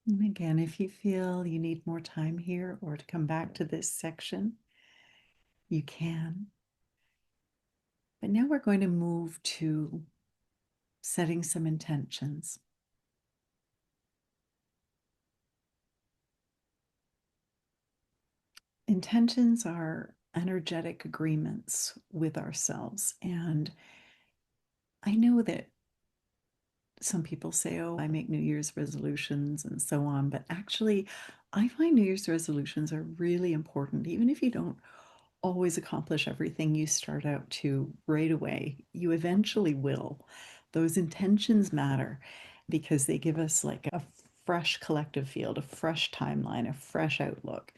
And again, if you feel you need more time here or to come back to this section, you can. But now we're going to move to setting some intentions. Intentions are energetic agreements with ourselves. And I know that some people say, oh, I make New Year's resolutions and so on. But actually, I find New Year's resolutions are really important. Even if you don't always accomplish everything you start out to right away, you eventually will. Those intentions matter because they give us like a fresh collective field, a fresh timeline, a fresh outlook.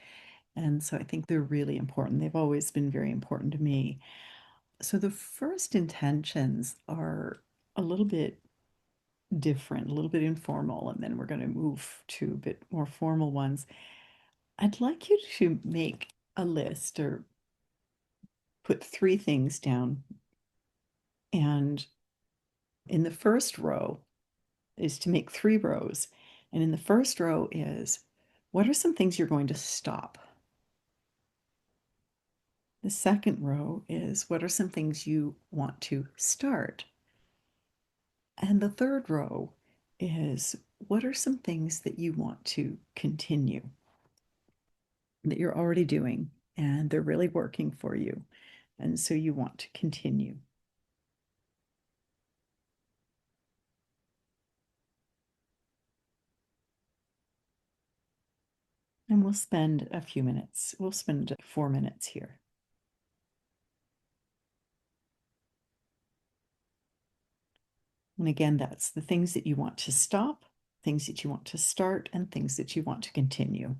And so I think they're really important. They've always been very important to me. So the first intentions are a little bit different, a little bit informal, and then we're going to move to a bit more formal ones. I'd like you to make a list or put three things down. And in the first row is to make three rows. And in the first row is what are some things you're going to stop? The second row is what are some things you want to start? And the third row is what are some things that you want to continue that you're already doing and they're really working for you? And so you want to continue. And we'll spend a few minutes. We'll spend 4 minutes here. And again, that's the things that you want to stop, things that you want to start, and things that you want to continue.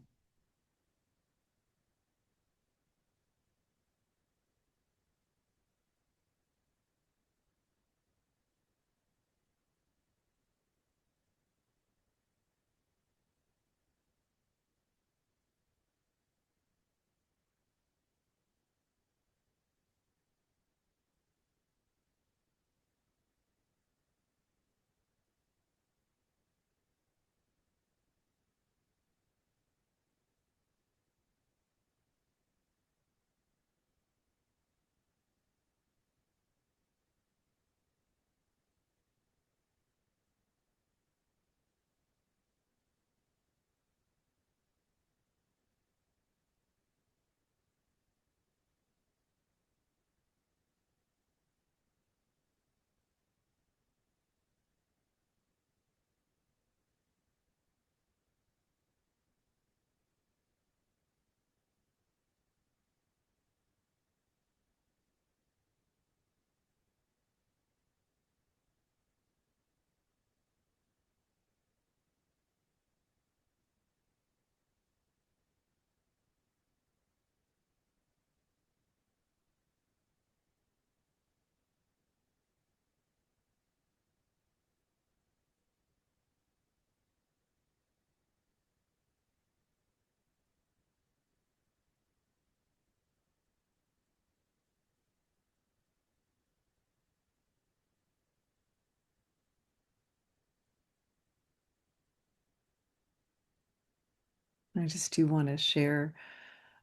I just do want to share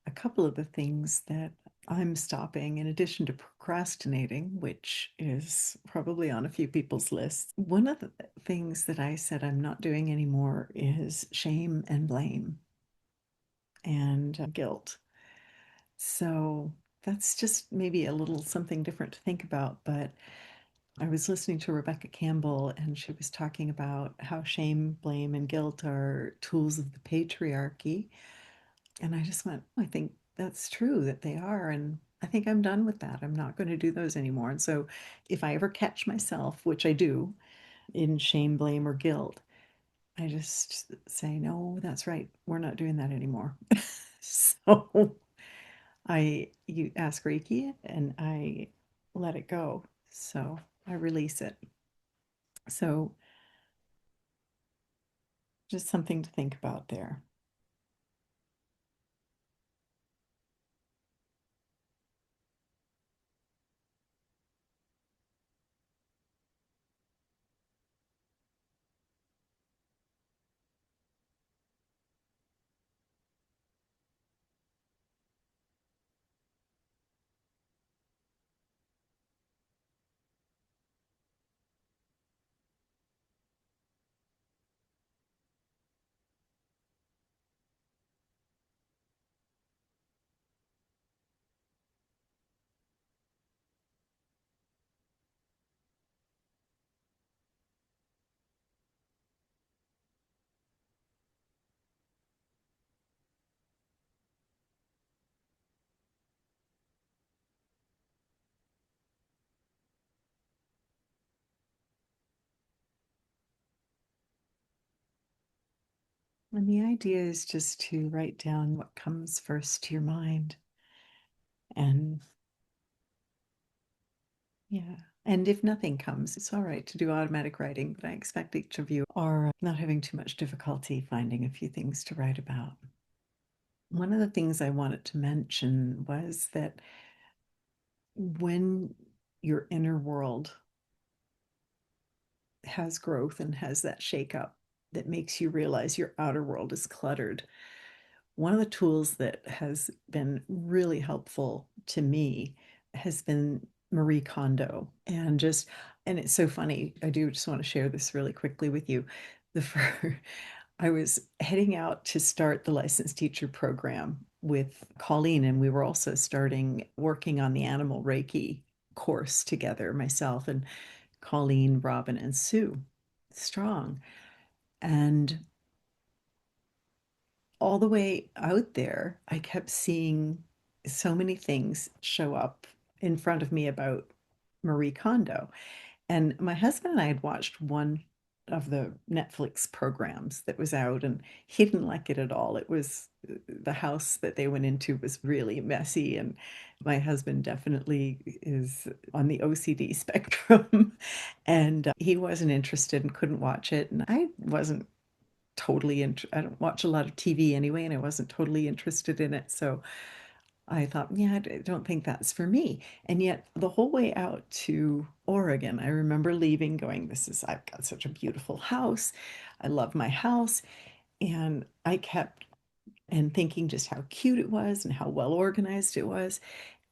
a couple of the things that I'm stopping in addition to procrastinating, which is probably on a few people's lists. One of the things that I said I'm not doing anymore is shame and blame and guilt. So that's just maybe a little something different to think about. But I was listening to Rebecca Campbell, and she was talking about how shame, blame, and guilt are tools of the patriarchy. And I just went, "Oh, I think that's true that they are. And I think I'm done with that. I'm not going to do those anymore." And so if I ever catch myself, which I do, in shame, blame, or guilt, I just say, "No, that's right. We're not doing that anymore." So you ask Reiki and I let it go. So I release it. So just something to think about there. And the idea is just to write down what comes first to your mind. And yeah. And if nothing comes, it's all right to do automatic writing, but I expect each of you are not having too much difficulty finding a few things to write about. One of the things I wanted to mention was that when your inner world has growth and has that shakeup that makes you realize your outer world is cluttered, one of the tools that has been really helpful to me has been Marie Kondo. And it's so funny. I do just want to share this really quickly with you. The first, I was heading out to start the licensed teacher program with Colleen, and we were also starting working on the animal Reiki course together, myself and Colleen, Robin, and Sue Strong. And all the way out there, I kept seeing so many things show up in front of me about Marie Kondo. And my husband and I had watched one of the Netflix programs that was out, and he didn't like it at all. It was the house that they went into was really messy, and my husband definitely is on the OCD spectrum, and he wasn't interested and couldn't watch it. And I wasn't I don't watch a lot of TV anyway, and I wasn't totally interested in it. So I thought, yeah, I don't think that's for me. And yet, the whole way out to Oregon, I remember leaving, going, I've got such a beautiful house. I love my house. And I kept and thinking just how cute it was and how well organized it was.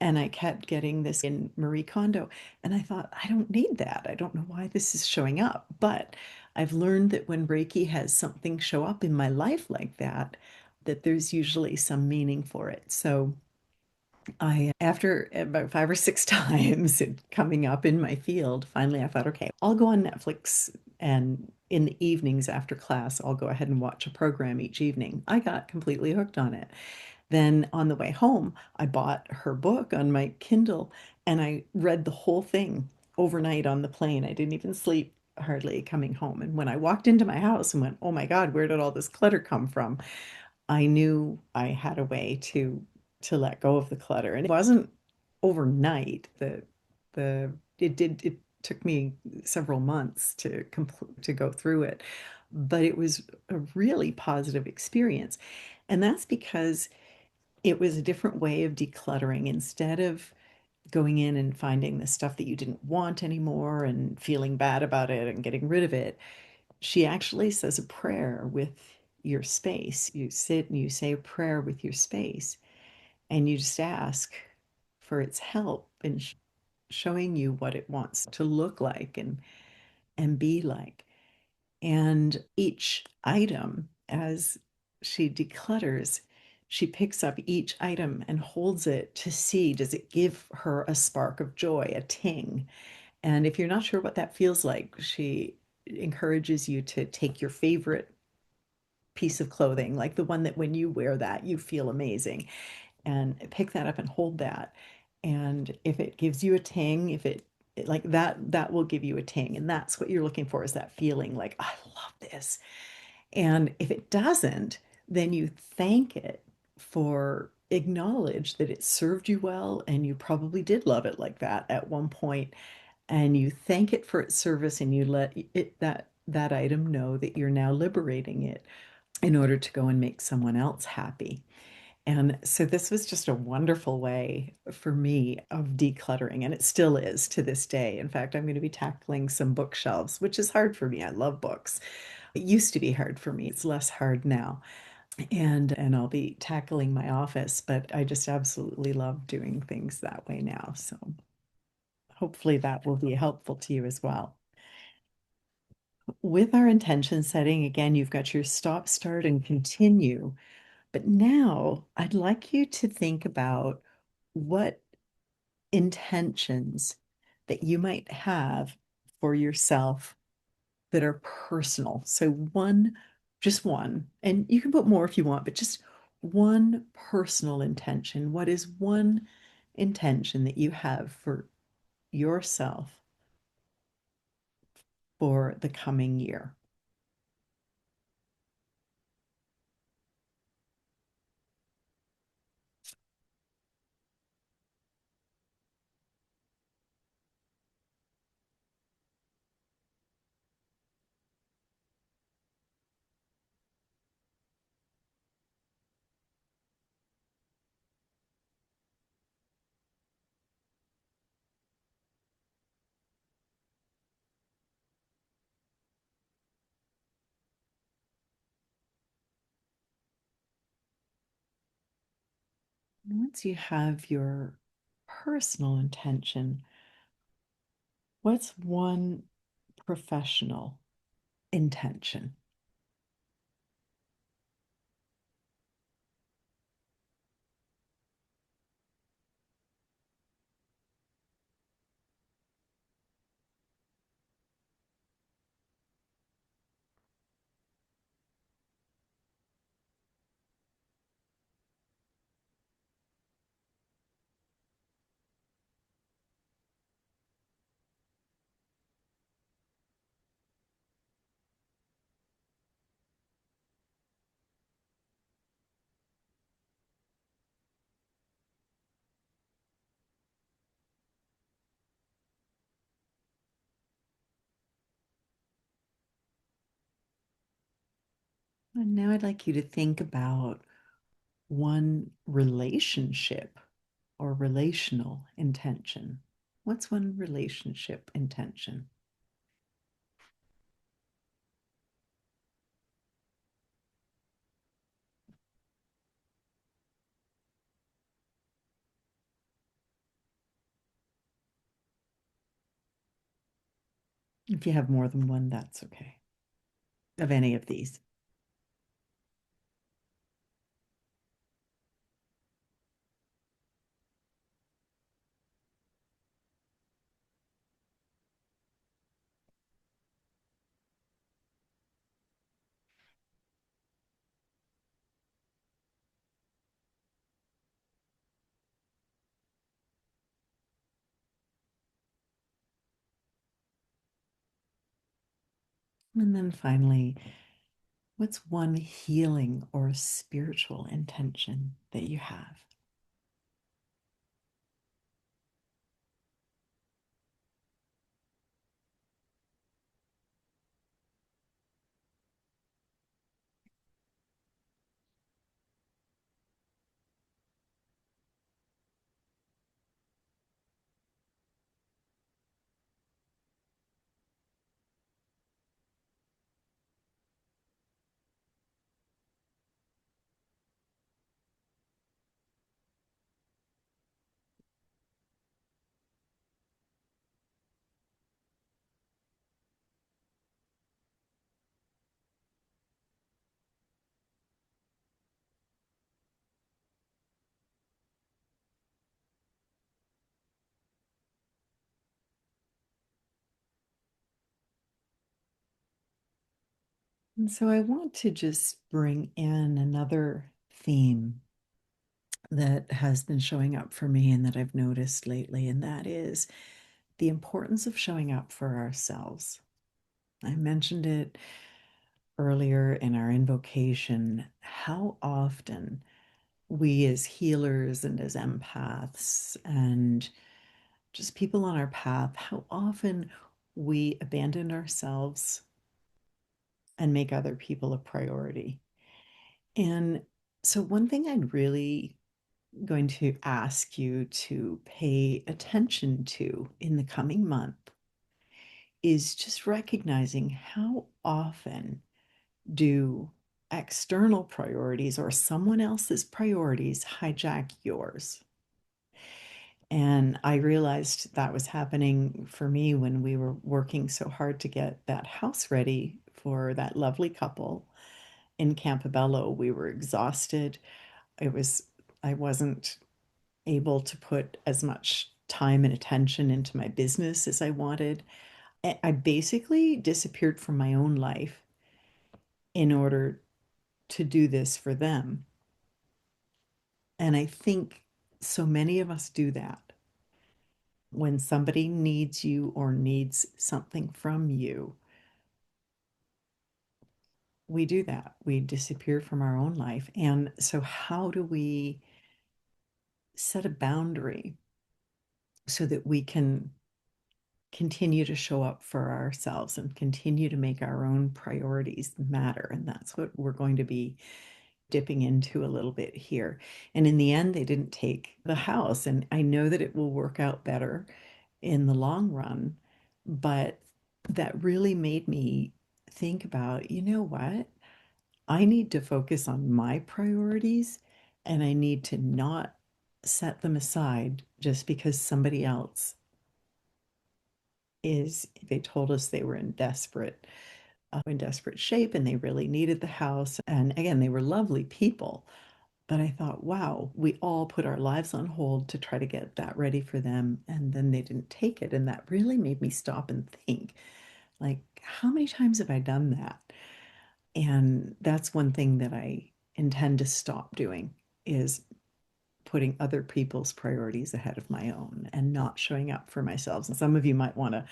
And I kept getting this in Marie Kondo. And I thought, I don't need that. I don't know why this is showing up. But I've learned that when Reiki has something show up in my life like that, that there's usually some meaning for it. So after about 5 or 6 times it coming up in my field, finally I thought, okay, I'll go on Netflix and in the evenings after class, I'll go ahead and watch a program each evening. I got completely hooked on it. Then on the way home, I bought her book on my Kindle and I read the whole thing overnight on the plane. I didn't even sleep hardly coming home. And when I walked into my house and went, oh my God, where did all this clutter come from? I knew I had a way to let go of the clutter. And it wasn't overnight. The it took me several months to go through it, but it was a really positive experience. And that's because it was a different way of decluttering. Instead of going in and finding the stuff that you didn't want anymore and feeling bad about it and getting rid of it, she actually says a prayer with your space. You sit and you say a prayer with your space, and you just ask for its help in showing you what it wants to look like and be like. And each item, as she declutters, she picks up each item and holds it to see, does it give her a spark of joy, a ting? And if you're not sure what that feels like, she encourages you to take your favorite piece of clothing, like the one that when you wear that, you feel amazing, and pick that up and hold that. And if it gives you a ting, if it like that will give you a ting. And that's what you're looking for, is that feeling like, I love this. And if it doesn't, then you thank it for acknowledge that it served you well and you probably did love it like that at one point, and you thank it for its service, and you let it that item know that you're now liberating it in order to go and make someone else happy. And so this was just a wonderful way for me of decluttering, and it still is to this day. In fact, I'm going to be tackling some bookshelves, which is hard for me. I love books. It used to be hard for me. It's less hard now. And I'll be tackling my office, but I just absolutely love doing things that way now. So hopefully that will be helpful to you as well. With our intention setting, again, you've got your stop, start, and continue. But now I'd like you to think about what intentions that you might have for yourself that are personal. So one, just one, and you can put more if you want, but just one personal intention. What is one intention that you have for yourself for the coming year? Once you have your personal intention, what's one professional intention? And now I'd like you to think about one relationship or relational intention. What's one relationship intention? If you have more than one, that's okay. Of any of these. And then finally, what's one healing or spiritual intention that you have? And so I want to just bring in another theme that has been showing up for me and that I've noticed lately, and that is the importance of showing up for ourselves. I mentioned it earlier in our invocation, how often we as healers and as empaths and just people on our path, how often we abandon ourselves and make other people a priority. And so, one thing I'd really going to ask you to pay attention to in the coming month is just recognizing how often do external priorities or someone else's priorities hijack yours. And I realized that was happening for me when we were working so hard to get that house ready for that lovely couple in Campobello. We were exhausted. It was, I wasn't able to put as much time and attention into my business as I wanted. I basically disappeared from my own life in order to do this for them. And I think so many of us do that. When somebody needs you or needs something from you, we do that. We disappear from our own life. And so, how do we set a boundary so that we can continue to show up for ourselves and continue to make our own priorities matter? And that's what we're going to be dipping into a little bit here. And in the end, they didn't take the house. And I know that it will work out better in the long run, but that really made me think about, you know what? I need to focus on my priorities and I need to not set them aside just because somebody else they told us they were in desperate shape and they really needed the house. And again, they were lovely people. But I thought, wow, we all put our lives on hold to try to get that ready for them. And then they didn't take it. And that really made me stop and think, like, how many times have I done that? And that's one thing that I intend to stop doing is putting other people's priorities ahead of my own and not showing up for myself. And some of you might want to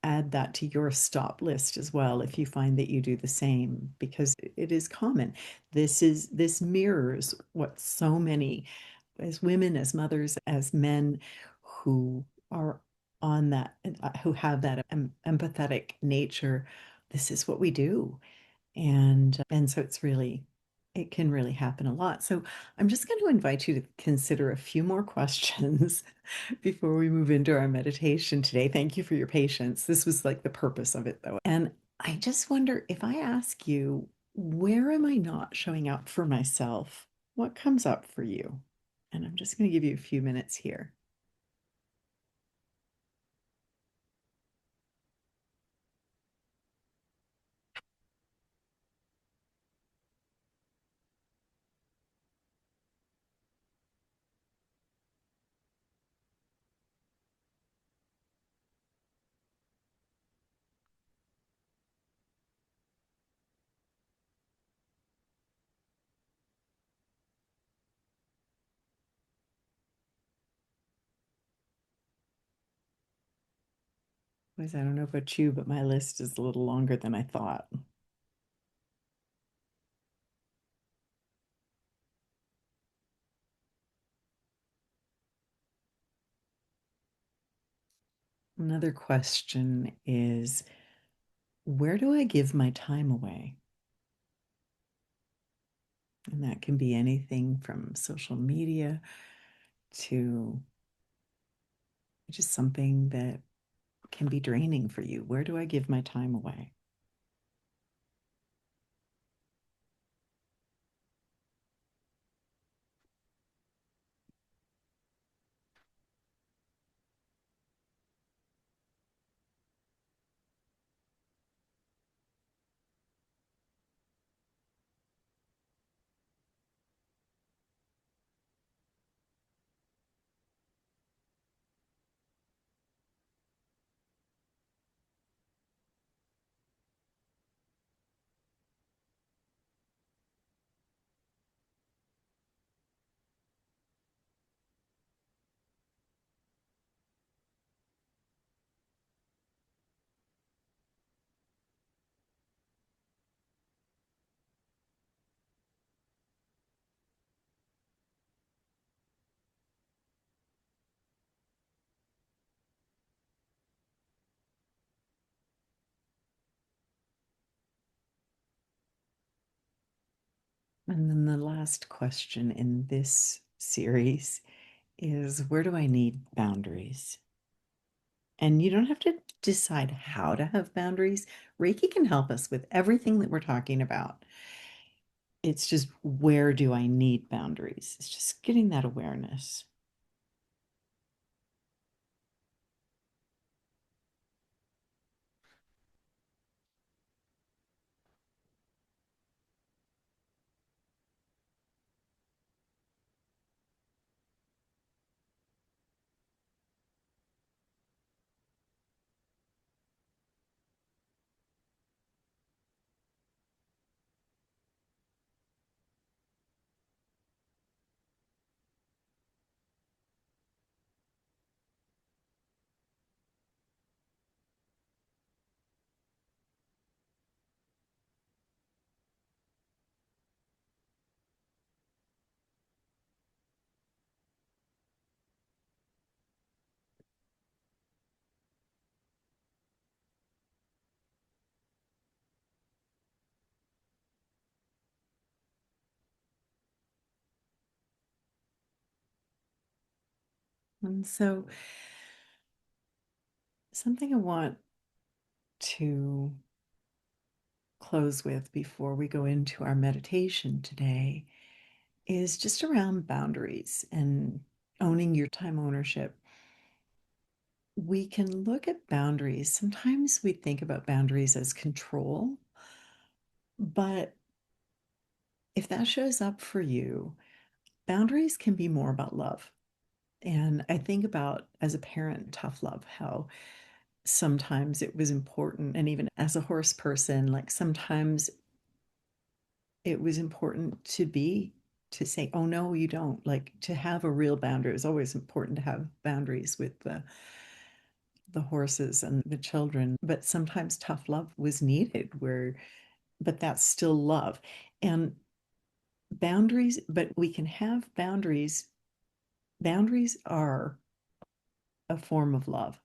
add that to your stop list as well if you find that you do the same, because it is common. This mirrors what so many, as women, as mothers, as men who are on that, who have that empathetic nature, this is what we do. And so it can really happen a lot. So I'm just going to invite you to consider a few more questions before we move into our meditation today. Thank you for your patience. This was like the purpose of it, though. And I just wonder, if I ask you, where am I not showing up for myself? What comes up for you? And I'm just going to give you a few minutes here. Because I don't know about you, but my list is a little longer than I thought. Another question is, where do I give my time away? And that can be anything from social media to just something that can be draining for you. Where do I give my time away? And then the last question in this series is, where do I need boundaries? And you don't have to decide how to have boundaries. Reiki can help us with everything that we're talking about. It's just, where do I need boundaries? It's just getting that awareness. And so, something I want to close with before we go into our meditation today is just around boundaries and owning your time ownership. We can look at boundaries. Sometimes we think about boundaries as control, but if that shows up for you, boundaries can be more about love. And I think about, as a parent, tough love, how sometimes it was important. And even as a horse person, like sometimes it was important to say, oh no, you don't. Like, to have a real boundary. It was always important to have boundaries with the horses and the children. But sometimes tough love was needed, where, but that's still love. And boundaries, but we can have boundaries. Boundaries are a form of love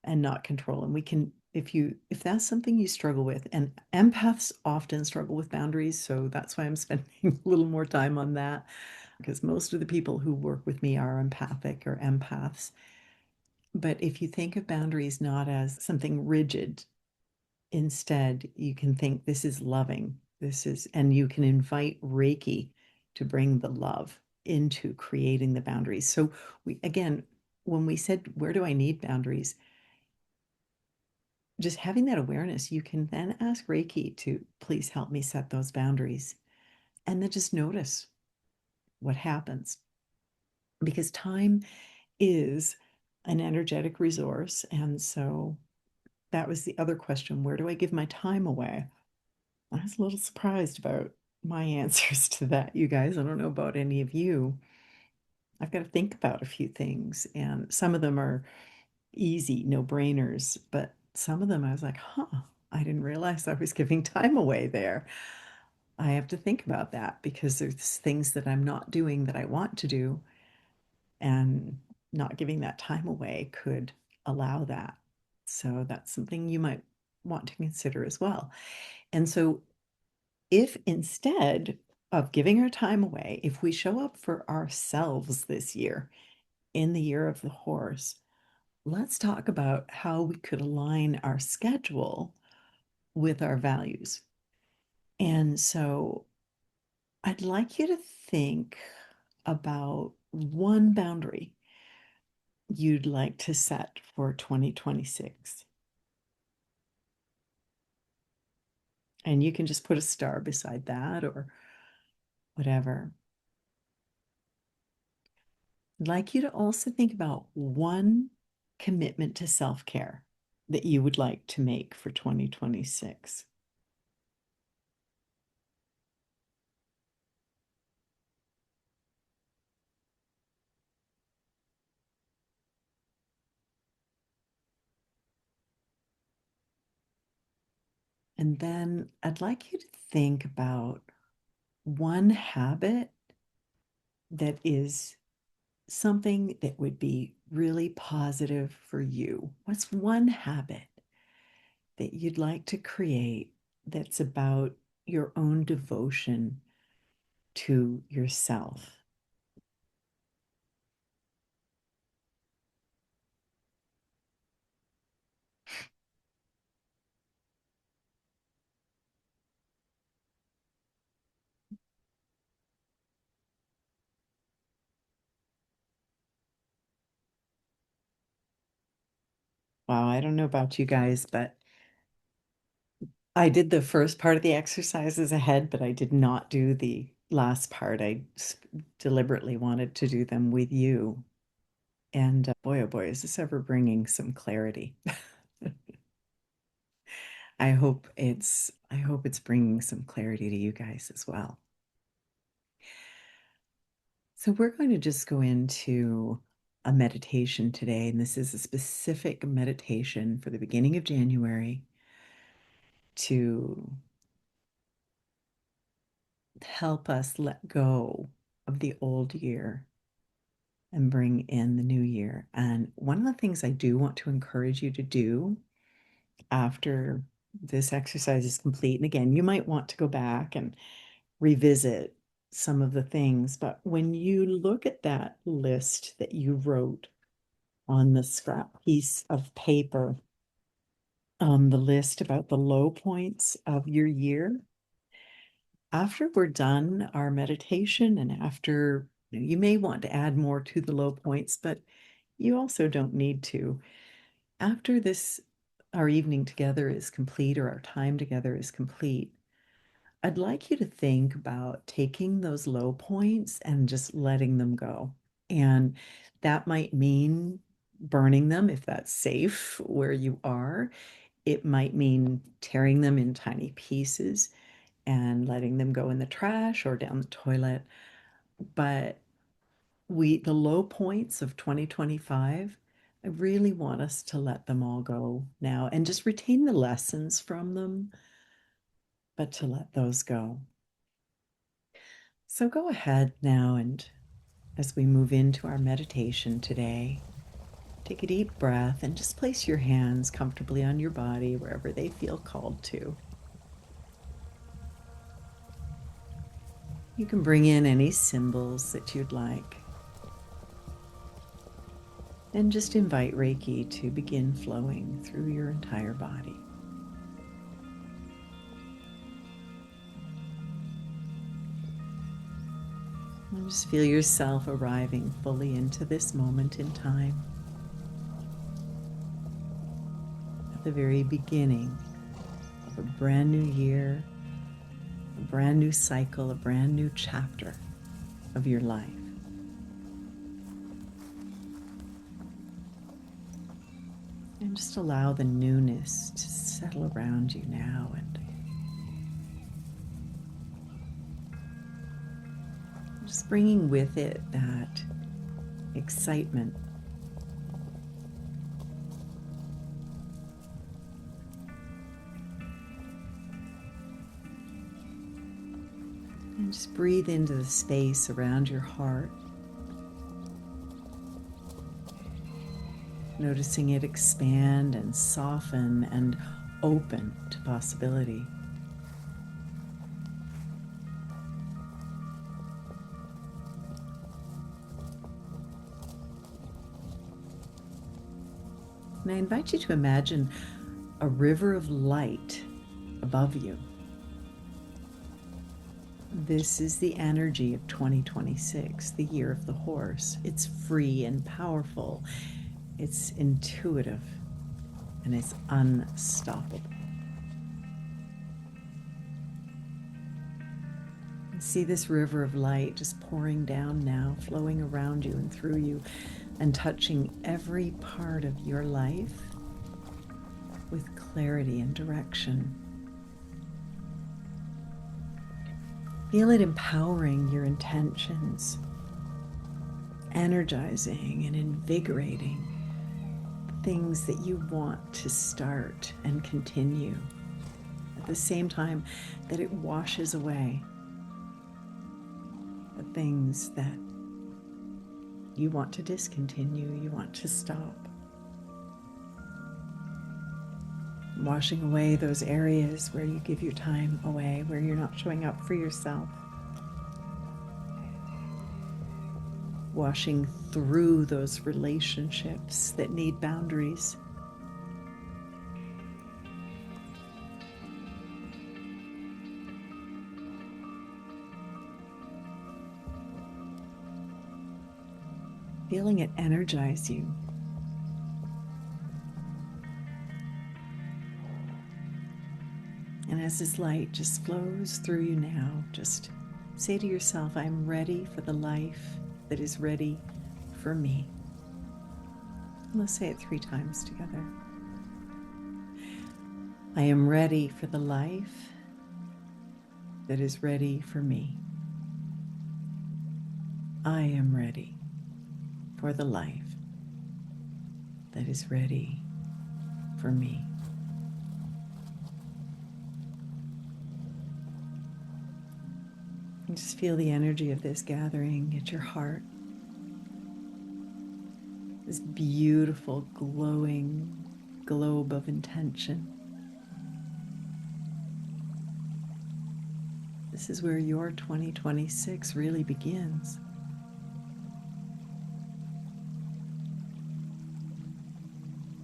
and not control. And we can, if that's something you struggle with, and empaths often struggle with boundaries, so that's why I'm spending a little more time on that, because most of the people who work with me are empathic or empaths. But if you think of boundaries not as something rigid, instead you can think this is loving, this is, and you can invite Reiki to bring the love into creating the boundaries. So we, again, when we said, where do I need boundaries, just having that awareness, you can then ask Reiki to please help me set those boundaries. And then just notice what happens. Because time is an energetic resource. And so that was the other question, where do I give my time away? I was a little surprised about my answers to that, you guys. I don't know about any of you. I've got to think about a few things, and some of them are easy, no brainers, but some of them I was like, huh, I didn't realize I was giving time away there. I have to think about that, because there's things that I'm not doing that I want to do, and not giving that time away could allow that. So that's something you might want to consider as well. And so, if instead of giving our time away, if we show up for ourselves this year, in the year of the horse, let's talk about how we could align our schedule with our values. And so I'd like you to think about one boundary you'd like to set for 2026. And you can just put a star beside that or whatever. I'd like you to also think about one commitment to self-care that you would like to make for 2026. And then I'd like you to think about one habit that is something that would be really positive for you. What's one habit that you'd like to create that's about your own devotion to yourself. Wow, I don't know about you guys, but I did the first part of the exercises ahead, but I did not do the last part. Deliberately wanted to do them with you. And boy, oh boy, is this ever bringing some clarity. I hope it's bringing some clarity to you guys as well. So we're going to just go into a meditation today, and this is a specific meditation for the beginning of January to help us let go of the old year and bring in the new year. And one of the things I do want to encourage you to do after this exercise is complete, and again, you might want to go back and revisit some of the things, but when you look at that list that you wrote on the scrap piece of paper, the list about the low points of your year, after we're done our meditation and after you may want to add more to the low points, but you also don't need to. After this, our evening together is complete or our time together is complete, I'd like you to think about taking those low points and just letting them go. And that might mean burning them if that's safe where you are. It might mean tearing them in tiny pieces and letting them go in the trash or down the toilet. But the low points of 2025, I really want us to let them all go now and just retain the lessons from them, but to let those go. So go ahead now, and as we move into our meditation today, take a deep breath and just place your hands comfortably on your body wherever they feel called to. You can bring in any symbols that you'd like. And just invite Reiki to begin flowing through your entire body. And just feel yourself arriving fully into this moment in time. At the very beginning of a brand new year, a brand new cycle, a brand new chapter of your life. And just allow the newness to settle around you now, and just bringing with it that excitement. And just breathe into the space around your heart, noticing it expand and soften and open to possibility. And I invite you to imagine a river of light above you. This is the energy of 2026, the year of the horse. It's free and powerful. It's intuitive, and it's unstoppable. And see this river of light just pouring down now, flowing around you and through you, and touching every part of your life with clarity and direction. Feel it empowering your intentions, energizing and invigorating things that you want to start and continue, at the same time that it washes away the things that you want to discontinue, you want to stop. Washing away those areas where you give your time away, where you're not showing up for yourself. washing through those relationships that need boundaries. Feeling it energize you. And as this light just flows through you now, just say to yourself, I'm ready for the life that is ready for me. And let's say it 3 times together. I am ready for the life that is ready for me. I am ready for the life that is ready for me. And just feel the energy of this gathering at your heart. This beautiful, glowing globe of intention. This is where your 2026 really begins.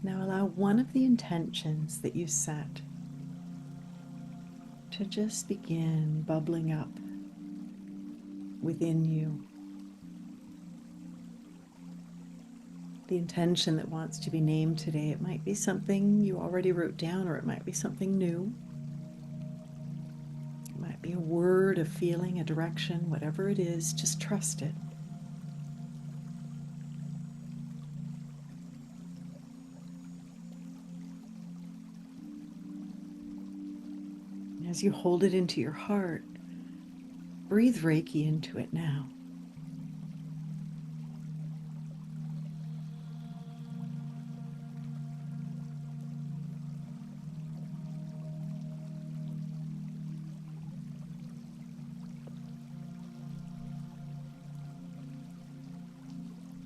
Now allow one of the intentions that you set to just begin bubbling up within you. The intention that wants to be named today, it might be something you already wrote down, or it might be something new. It might be a word, a feeling, a direction, whatever it is, just trust it. As you hold it into your heart, breathe Reiki into it now.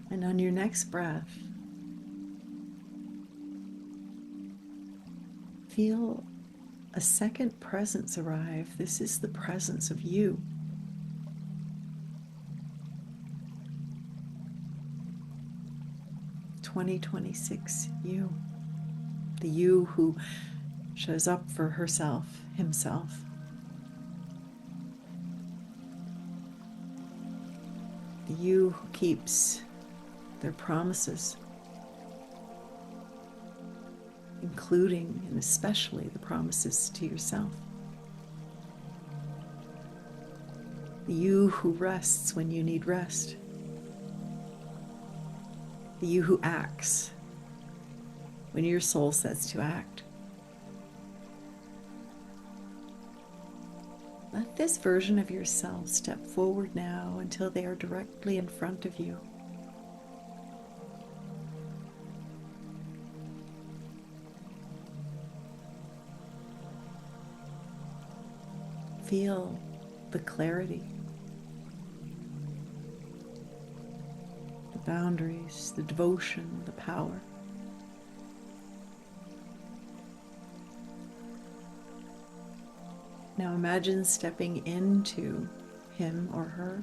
And on your next breath, feel a second presence arrive. This is the presence of you. "2026 you." The you who shows up for herself, himself. The you who keeps their promises, including and especially the promises to yourself. The you who rests when you need rest. The you who acts when your soul says to act. Let this version of yourself step forward now until they are directly in front of you. Feel the clarity, the boundaries, the devotion, the power. Now imagine stepping into him or her,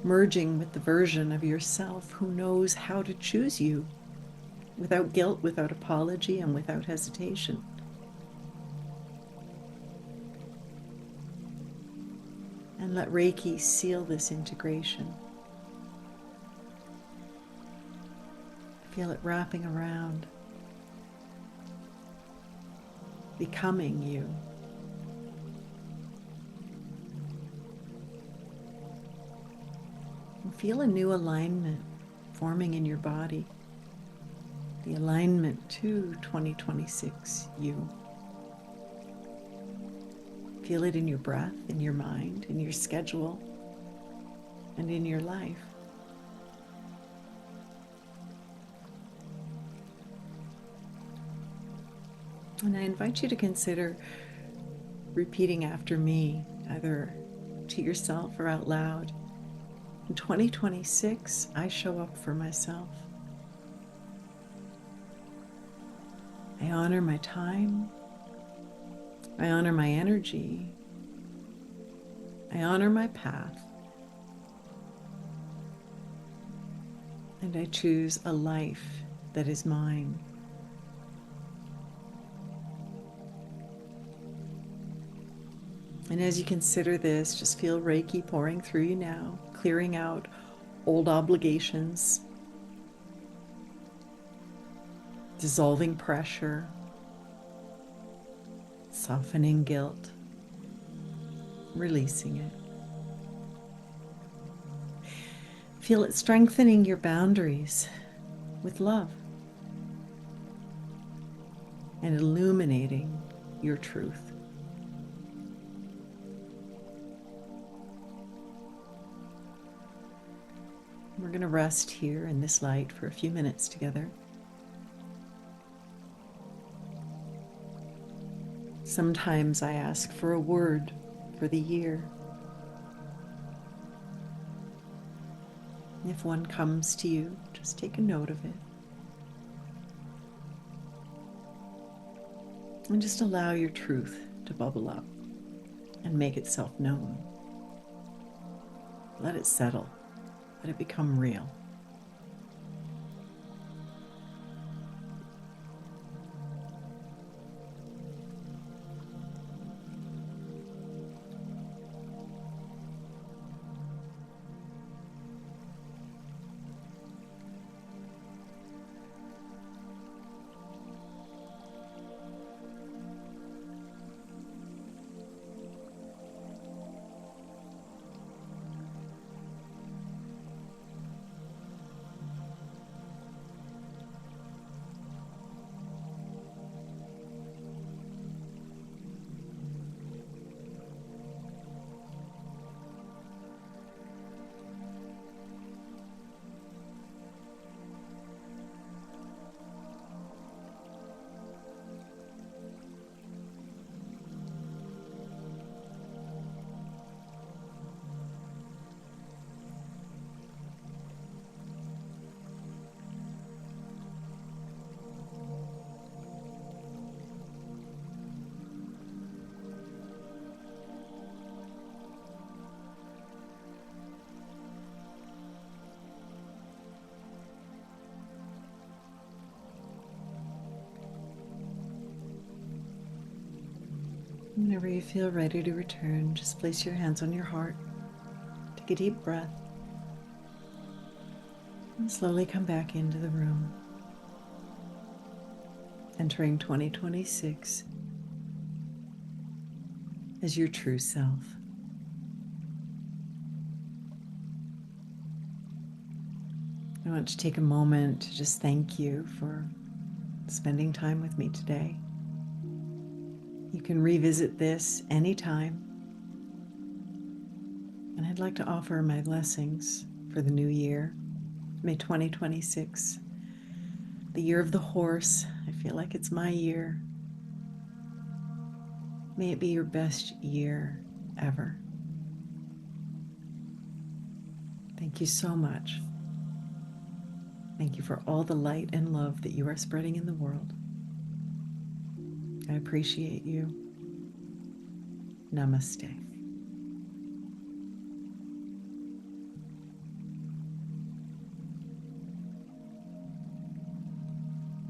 merging with the version of yourself who knows how to choose you without guilt, without apology, and without hesitation. And let Reiki seal this integration. Feel it wrapping around, becoming you. And feel a new alignment forming in your body. The alignment to 2026 you. Feel it in your breath, in your mind, in your schedule, and in your life. And I invite you to consider repeating after me, either to yourself or out loud. In 2026, I show up for myself. I honor my time. I honor my energy. I honor my path. and I choose a life that is mine. And as you consider this, just feel Reiki pouring through you now, clearing out old obligations, dissolving pressure, softening guilt, releasing it. Feel it strengthening your boundaries with love and illuminating your truth. We're going to rest here in this light for a few minutes together. Sometimes I ask for a word for the year. If one comes to you, just take a note of it. And just allow your truth to bubble up and make itself known. Let it settle. Let it become real. Whenever you feel ready to return, just place your hands on your heart. Take a deep breath. And slowly come back into the room. Entering 2026 as your true self. I want to take a moment to just thank you for spending time with me today. You can revisit this anytime. And I'd like to offer my blessings for the new year. May 2026, the year of the horse. I feel like it's my year. May it be your best year ever. Thank you so much. Thank you for all the light and love that you are spreading in the world. I appreciate you. Namaste.